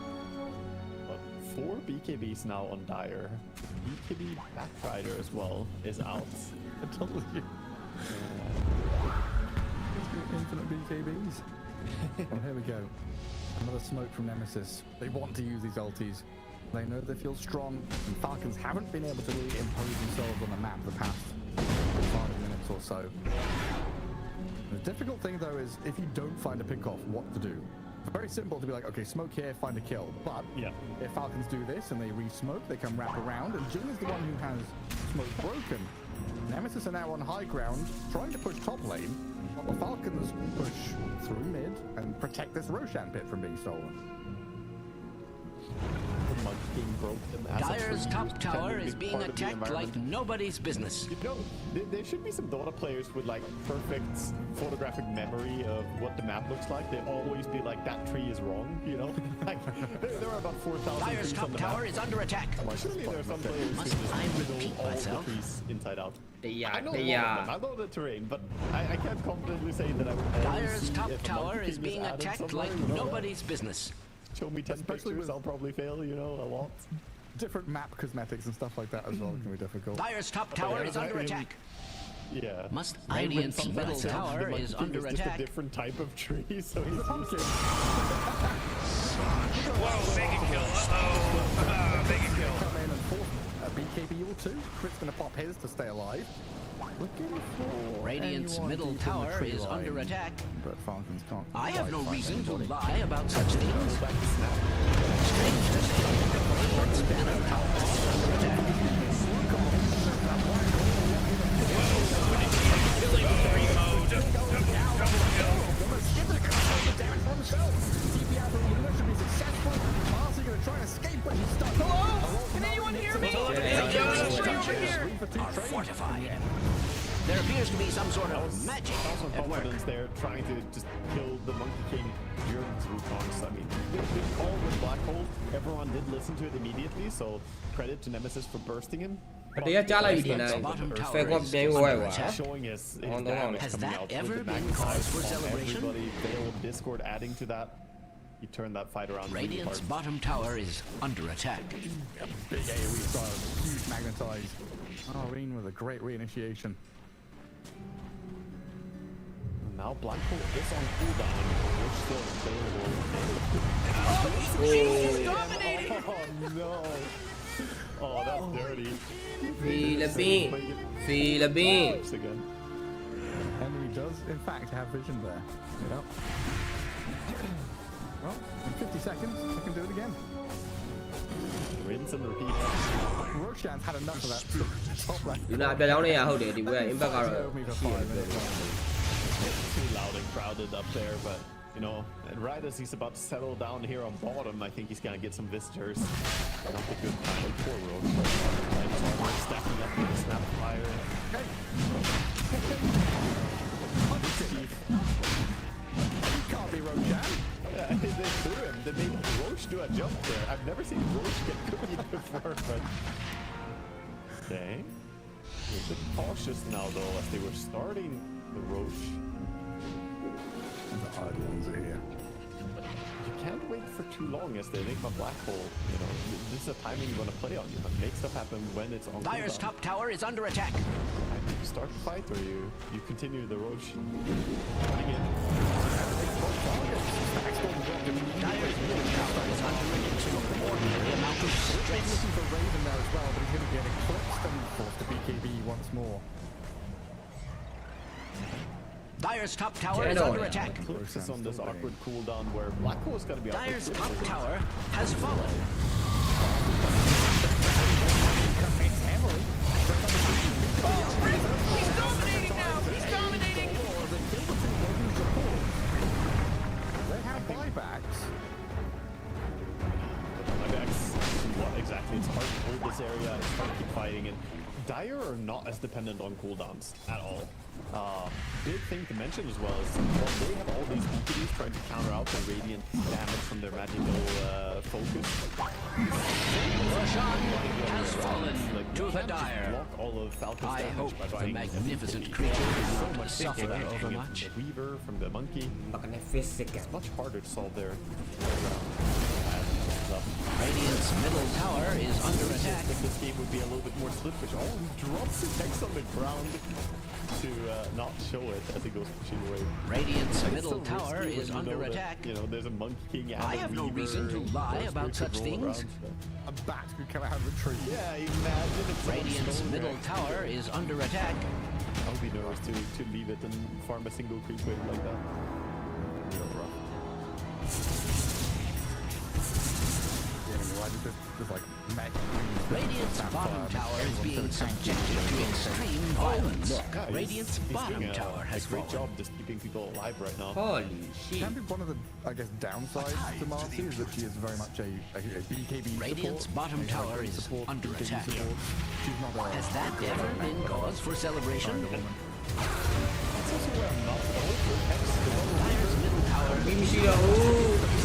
But 4 BKBs now on Dire. BKB Backrider as well is out. I told you. Infinite BKBs. Well, here we go. Another smoke from Nemesis. They want to use these ultis. They know they feel strong, and Falcons haven't been able to really impose themselves on the map the past 5 minutes or so. The difficult thing, though, is if you don't find a pick-off, what to do. It's very simple to be like, okay, smoke here, find a kill. But if Falcons do this and they re-smoke, they come wrap around, and Jin is the one who has smoke broken. Nemesis are now on high ground, trying to push top lane, while the Falcons push through mid and protect this Roshan pit from being stolen. Monkey King broke them as Dire's a top tower is being attacked like nobody's business. You know, there should be some Dota players with like perfect photographic memory of what the map looks like. They always be like, that tree is wrong, you know? Like, there are about 4,000 Dire's trees top on the tower map. is under attack. Surely there are some players Must who just I know repeat all myself? the trees inside out. Yeah, I know I know the terrain, but I can't confidently say that I would always Dire's see top if a tower Monkey is King being added attacked somewhere, like you know? nobody's business. Show me 10 Especially pictures, with- I'll probably fail, you know, a lot. Different map cosmetics and stuff like that as well can be difficult. Dire's top tower is under attack. Yeah. Must When Radiant's sometimes middle the tower Monkey is King under just attack. a different type of tree, so he's used to Whoa, mega kill. Uh-oh. Mega kill. Come in and force a BKB or two. Crit's going to pop his to stay alive. Looking for Radiant's anyone middle deep in the tower tree is under line, attack. But Falcons can't. I have no quite find reason to anybody. lie about such things. Strange to say, Radiant's middle tower is under attack. Killing spree mode. Double kill. Hello? Can anyone hear me? Yeah, Killing spree over here. Are fortified. There appears to be some sort of magic some at work. confidence there, trying to just kill the Monkey King during his Wukongs. I mean, good call with Black Hole. Everyone did listen to it immediately, so credit to Nemesis for bursting him. တရားကြားလိုက်ပြီတင်တယ်ဖယ်ကွန်ပြန်ဝဲကွာ Showing his On the damage Has coming that out with ever the been magnetized cause for bomb. celebration? Everybody, Veil, Discord adding to that. He turned that fight around really Radiant's hard. bottom tower is under attack. Big AoE style, huge magnetized. Aurora with a great reinitiation. Now Black Hole is on cooldown, which still available. She's dominating. Oh no! Oh, that's dirty. Philippines Again. Henry does, in fact, have vision there. Yep. Well, in 50 seconds, I can do it again. Rinse and repeat. Roshan's had enough of that top left. ဒီနာပြကြောင်းနေရဟုတ်တယ်ဒီပွဲ impact ကတော့ Serve me for 5 minutes. Too loud and crowded up there, but you know, and right as he's about to settle down here on bottom, I think he's gonna get some visitors. Not a good time for Rogue. Stacking up with the snap fire. You can't be Roshan. Yeah, they threw him. They made Roche do a jump there. I've never seen Roche get cookied before, but dang. They're a bit cautious now though, as they were starting the Roche. The idle ones are here. You can't wait for too long as they make my black hole. You know, this is a timing you want to play on. You want to make stuff happen when it's on Dire's cooldown. top tower is under attack. Either you start the fight or you continue the Roche. Running in. Dire's middle tower is under an extraordinary amount of stress. Looking for Raven there as well, but he's going to get eclipsed and forced to BKB once more. Dire's top tower is under attack. Eclipse is on this awkward cooldown where Black Hole is going to be out. Dire's top tower has fallen. He's dominating now. He's dominating. They have buybacks. What exactly? It's hard to hold this area. It's hard to keep fighting it. Dire are not as dependent on cooldowns at all. Big thing to mention as well is they have all these BKBs trying to counter out the radiant damage from their magical focus. Roshan has fallen to the Can't just Dire. block all of Falcon's I damage hope by the buying magnificent BKB. creature There's does so not much suffer damage coming in overmuch. from the Weaver, from the monkey. magnificent It's much harder to solve their Radiant's middle tower is under attack. I think this game would be a little bit more slippery. Oh, he drops his Hex on the ground to not show it as he goes pushing away. Radiant's It's middle so tower risky when is you under know that, attack. you know, there's a Monkey King and I a have no Weaver, reason to lie those about spirits such roll things. around, so. A bat could come out of the tree. Yeah, imagine if someone Radiant's stole middle there. tower is under attack. I would be nervous to leave it and farm a single creep wave like that. Real rough. Just like Radiant's bottom tower is being subjected to extreme violence. Radiant's bottom tower has great fallen. job just keeping people alive right now. Holy shit. Can be one of the, I guess, downsides to Marcy is that she is very much a BKB Radiant's support, bottom tower is support, under BKB attack. support. She's not a Has that ever been cause for celebration? That's also where I'm not Dire's middle tower Beam Shield. Ooh.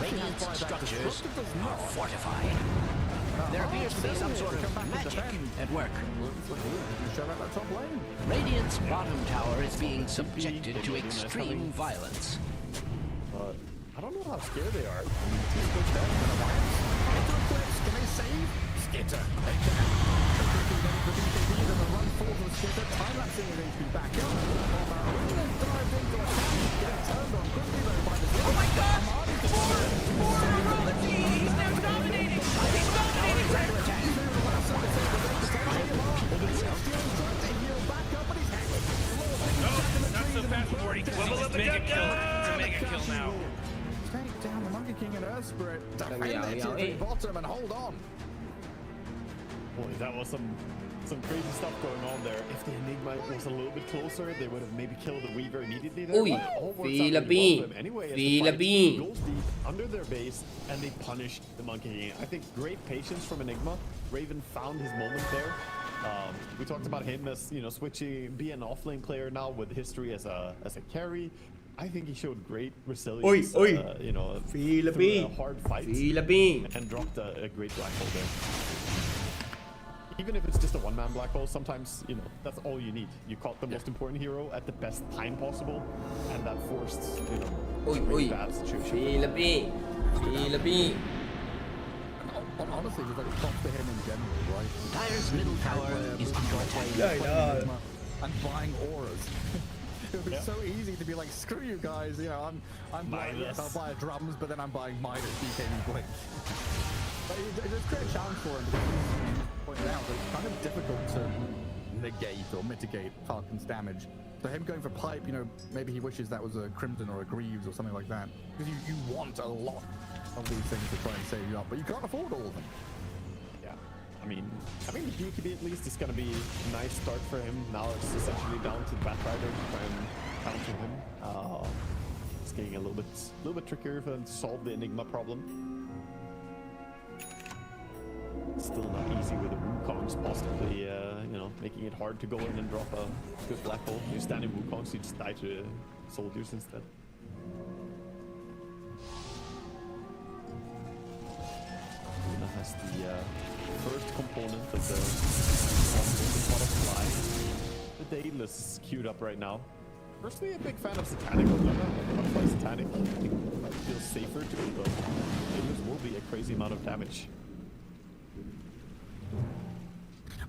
Radiant's structures are fortified. There appears to be some sort of magic at work. Shut up that top lane. Radiant's bottom tower is being subjected to extreme violence. I don't know how scared they are. Can they save? Skitter. They can. The BKB is going to run forward from Skitter. Time-lapsing is going to be back up. Marina dives into a tank. Getting turned on quickly though by the... Oh my god! Four Aurora team! He's now dominating! He's dominating! Not so fast, Morty. Level up the mega kill. It's a mega kill now. Take down the Monkey King and Earth Spirit. Defend it to the bottom and hold on. Boy, that was some crazy stuff going on there. If the Enigma was a little bit closer, they would have maybe killed the Weaver immediately there. Ui, but it all works out Philippine. really well for them anyway, as the fight Philippine. goes deep under their base, and they punish the Monkey King. I think great patience from Enigma. Raven found his moment there. We talked about him as, you know, switching, be an offlane player now with history as a carry. I think he showed great resilience, you know, through a hard fight, and dropped a great black hole there. Even if it's just a one-man black hole, sometimes, you know, that's all you need. You caught the most important hero at the best time possible, and that forced, you know, a really bad situation. Philippine. Honestly, just like props to him in general, right? Dire's middle tower is under attack. And buying auras. It was so easy to be like, screw you guys, you know, I'm buying, yes, I'll buy drums, but then I'm buying Midas BKB Blink. But it just create a challenge for him, because you pointed out that it's kind of difficult to negate or mitigate Falcon's damage. So him going for pipe, you know, maybe he wishes that was a Crimson or a Greaves or something like that. Because you want a lot of these things to try and save you up, but you can't afford all of them. Yeah, I mean the BKB at least is going to be a nice start for him. Now it's essentially down to the Batrider to try and counter him. It's getting a little bit trickier for them to solve the Enigma problem. Still not easy with the Wukongs possibly, you know, making it hard to go in and drop a good black hole. You stand in Wukongs, you just die to soldiers instead. Luna has the first component of the butterfly. The Daedalus is queued up right now. Personally, a big fan of Satanic on Luna. Butterfly Satanic. I think it feels safer to me, but Daedalus will be a crazy amount of damage.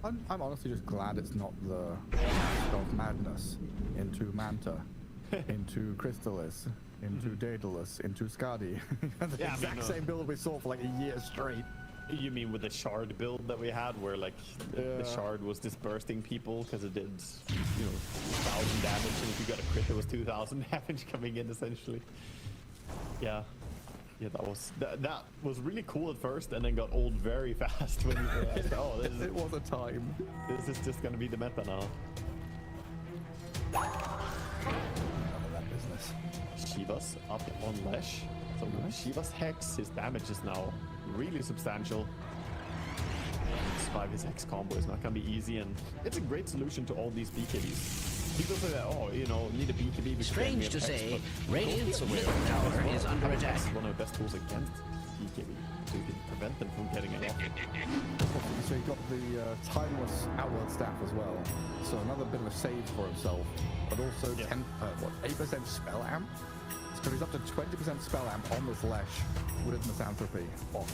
I'm honestly just glad it's not the Mask of Madness into Manta, into Crystalis, into Daedalus, into Skadi. The exact same build we saw for like a year straight. You mean with the shard build that we had, where like the shard was disbursting people because it did, you know, 1,000 damage, and if you got a crit, it was 2,000 damage coming in essentially. Yeah. Yeah, that was really cool at first, and then got old very fast when you realized, oh, it was a time. This is just gonna be the meta now. None of that business. Shiva's up on Lesh. So Shiva's Hex, his damage is now really substantial. Survive his Hex combo is not gonna be easy, and it's a great solution to all these BKBs. People say that, oh, you know, need a BKB because strange to say, Radiant's middle tower is under attack. It's one of the best tools against BKB, so you can prevent them from getting it off. So he got the timeless outward staff as well. So another bit of a save for himself, but also 8% spell amp. So he's up to 20% spell amp on this Lesh with his Misanthropy off.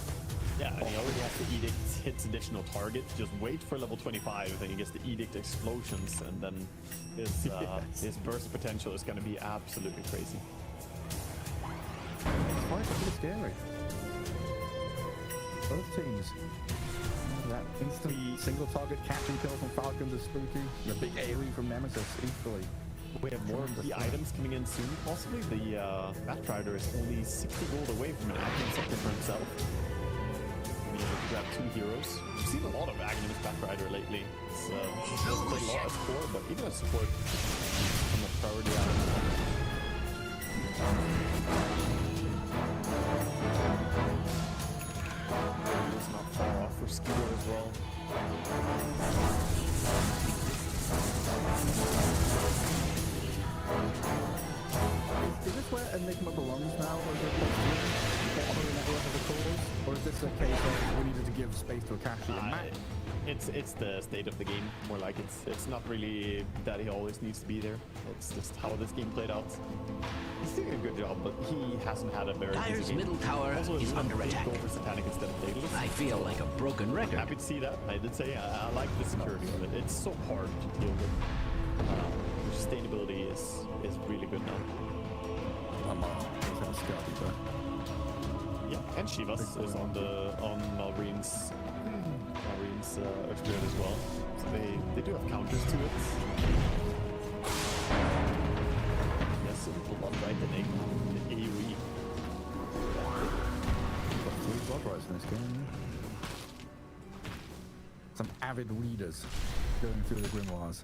Yeah, and he already has the Edict hits additional target. Just wait for level 25, then he gets the Edict explosions, and then his burst potential is going to be absolutely crazy. It's quite pretty scary. Both teams. That instant single target catching kill from Falcons is spooky. The big AoE from Nemesis instantly. We have more of the items coming in soon, possibly. The Batrider is only 60 gold away from an Aghanim Scepter for himself. Being able to grab 2 heroes. We've seen a lot of Aghanim's Batrider lately. It's doesn't play a lot as core, but even as support, from a priority out. It's not far off for Skeeter as well. Is this where Enigma belongs now, or is it network of the cores? Or is this a case of we needed to give space to Akashi and Matt? It's the state of the game, more like it's not really that he always needs to be there. It's just how this game played out. He's doing a good job, but he hasn't had a very Dire's middle tower is under attack. I feel like a broken record. Happy to see that. I did say I like the security of it. It's so hard to deal with. The sustainability is really good now. Yeah, and Shivas is on Malreen's Earth Spirit as well. So they do have counters to it. Yes, a little blood right in the AoE. Got 3 blood rights in this game. Some avid readers going through the grimoires.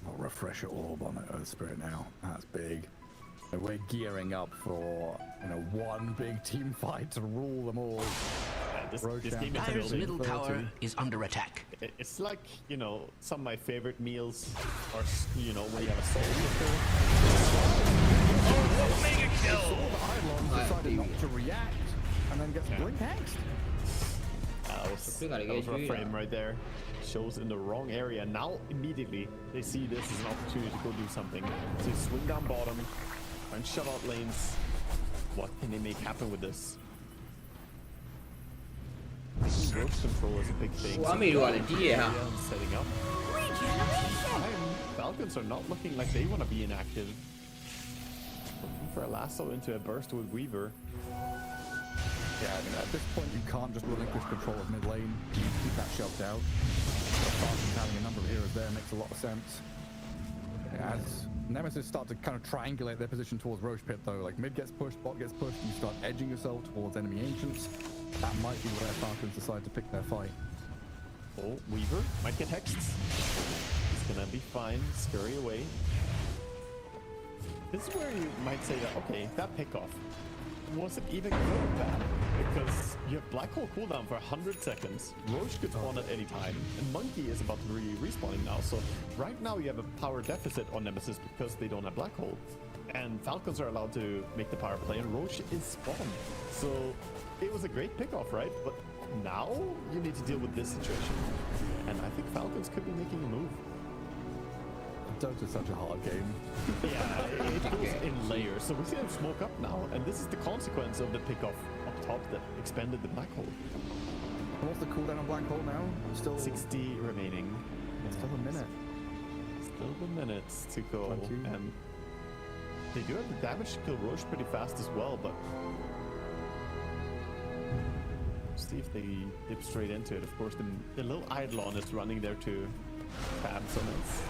I'll refresh it all on the Earth Spirit now. That's big. And we're gearing up for one big team fight to rule them all. This game Dire's middle tower is under attack. It's like, some of my favorite meals are, when you have a soul Mega kill! The Eidolons decided not to react and then gets blink hexed. That was a frame right there. Shows in the wrong area. Now immediately they see this as an opportunity to go do something. To swing down bottom and shut out lanes. What can they make happen with this? Roach control is a big thing. Setting up. Falcons are not looking like they want to be inactive. Looking for a lasso into a burst with Weaver. Yeah, at this point you can't just relinquish control of mid lane. You keep that shoved out. Having a number of heroes there makes a lot of sense. As Nemesis start to kind of triangulate their position towards Roche Pit though, like mid gets pushed, bot gets pushed, you start edging yourself towards enemy ancients. That might be where Falcons decide to pick their fight. Oh, Weaver might get hexed. He's gonna be fine, scurry away. This is where you might say that, okay, that pickoff wasn't even good or bad, because you have Black Hole cooldown for 100 seconds. Roche could spawn at any time, and Monkey is about to be respawning now, so right now you have a power deficit on Nemesis because they don't have Black Hole. And Falcons are allowed to make the power play, and Roche is spawned. So it was a great pickoff, right? But now you need to deal with this situation. And I think Falcons could be making a move. Dota's such a hard game. Yeah, it goes in layers. So we see them smoke up now, and this is the consequence of the pickoff up top that expanded the Black Hole. What's the cooldown on Black Hole now? Still 60 remaining. Still a minute. Still the minutes to go. 20. And they do have the damage to kill Roche pretty fast as well, but see if they dip straight into it. Of course, the little Eidolon is running there to tab some hits.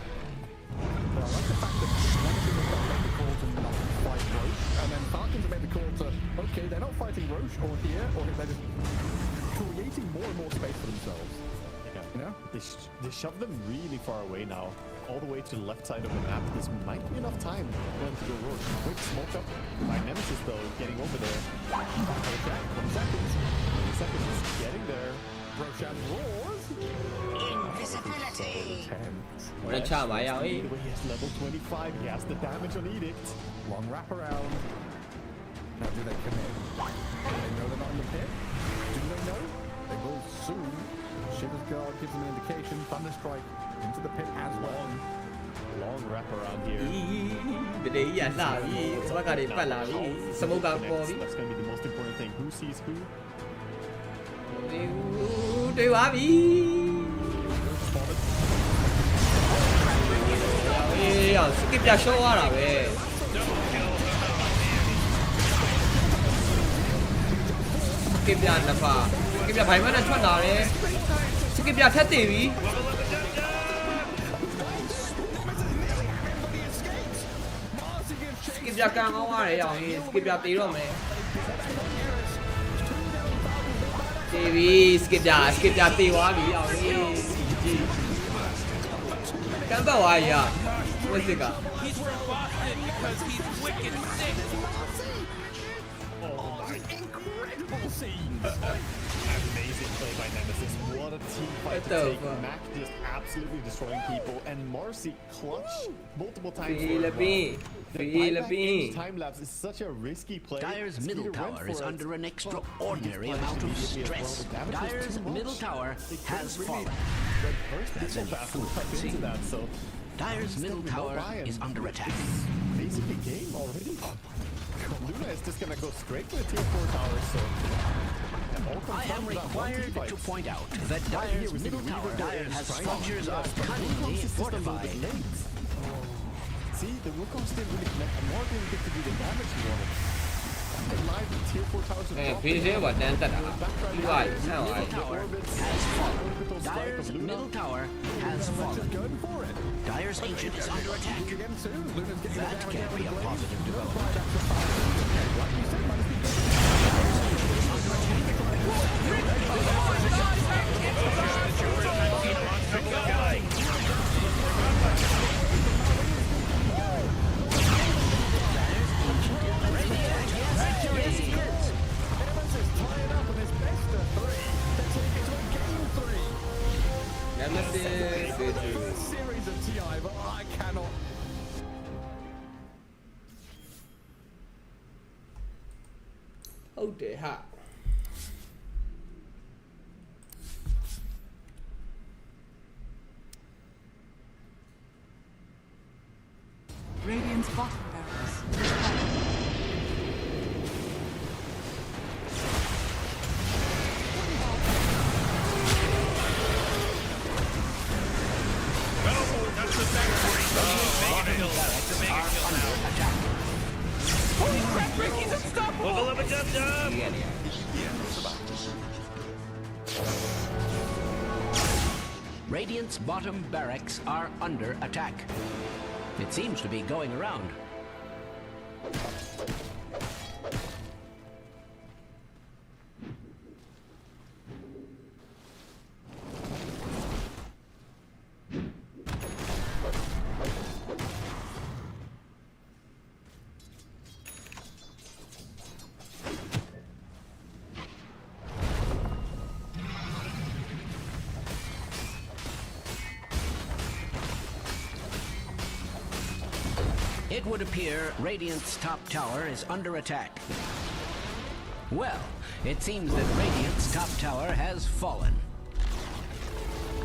Well, I like the fact that Nemesis have made the call to not fight Roche, and then Falcons have made the call to, okay, they're not fighting Roche or here, or they're just creating more and more space for themselves. Yeah. They shove them really far away now, all the way to the left side of the map. This might be enough time for them to go Roche. Quick smoke up by Nemesis though, getting over there. 20 seconds. 20 seconds, getting there. Roche has roars. Invisibility. What a charm, he has level 25. He has the damage on Edict. Long wrap around. Now do they commit? Do they know they're not in the pit? Do they know? They will soon. Shiver's Guard gives them an indication. Thunderstrike into the pit as well. Long wrap around here. That's going to be the most important thing. Who sees who? Skip ပြရှော့သွားတာပဲskip ပြနှစ်ဖာ skip ပြဘိုင်မန်နဲ့ထွက်လာတယ် skip ပြထက်တည်ပြီ skip ပြကန်ကောင်းရတယ်ရောင်ကြီး skip ပြတည်တော့မယ်တည်ပြီ skip ပြတည်သွားပြီရောင်ကြီးကန်ပတ်သွားရဝစ်စစ်က He's from Boston because he's wicked sick. Incredible scenes. Amazing play by Nemesis. What a team fight to take. Mac just absolutely destroying people, and Marcy clutch multiple times. The time lapse is such a risky play. Dire's middle tower is under an extraordinary amount of stress. Dire's middle tower has fallen. That's any fool can see. Dire's middle tower is under attack. Basically game already. Luna is just gonna go straight to the tier 4 tower, so... I am required to point out that Dire's middle tower has structures are cunningly fortified. See, the Wukong didn't really connect. More didn't get to do the damage he wanted. The live tier 4 towers are dropping. Dire's middle tower has fallen. Dire's ancient is under attack. That can't be a positive development. Series of TI, but I cannot. Oh dear, ha. Radiant's bottom barracks. Holy crap, Rick, he's unstoppable! Radiant's bottom barracks are under attack. It seems to be going around. It would appear Radiant's top tower is under attack. Well, it seems that Radiant's top tower has fallen.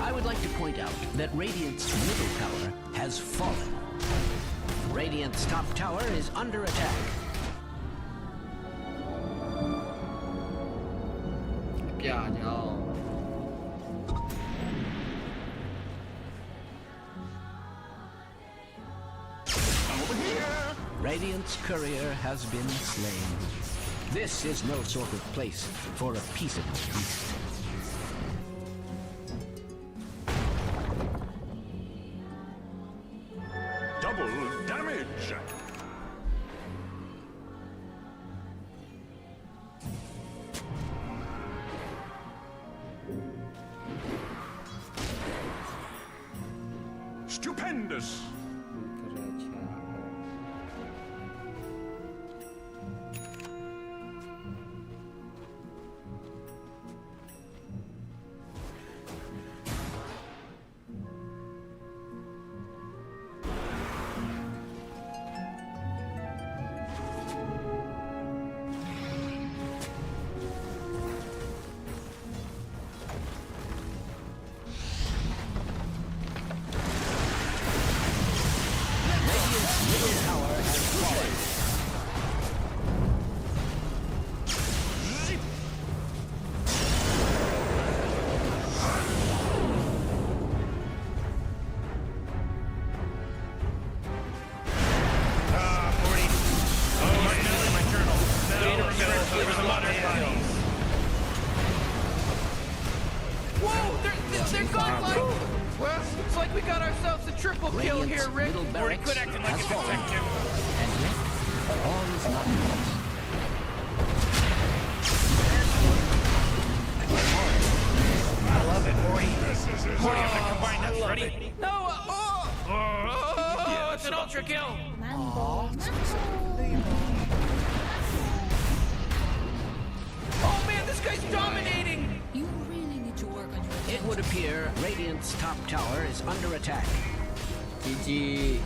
I would like to point out that Radiant's middle tower has fallen. Radiant's top tower is under attack. Yeah, no. Radiant's courier has been slain. This is no sort of place for a peaceable beast. Double damage! Stupendous! they're gone like... Well, it's like we got ourselves a triple kill here, Rick. Or he could act like a detective. And yet, all is not lost. I love it, Morty. Morty, I'm gonna combine that. Ready? No, oh, it's an ultra kill. Oh man, this guy's dominating. You really need to work on your It would appear Radiant's top tower is under attack. GG.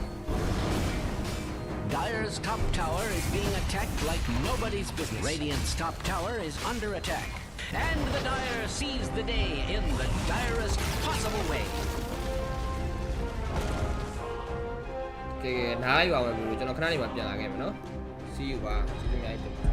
Dire's top tower is being attacked like nobody's business. Radiant's top tower is under attack. And the Dire seize the day in the direst possible way. Okay, နားယူအောင်ပဲဘူးကျွန်တော်ခဏနေမှပြန်လာခဲ့မယ်နော် see you ပါကျေးဇူးများကြီးတင်ပါတယ်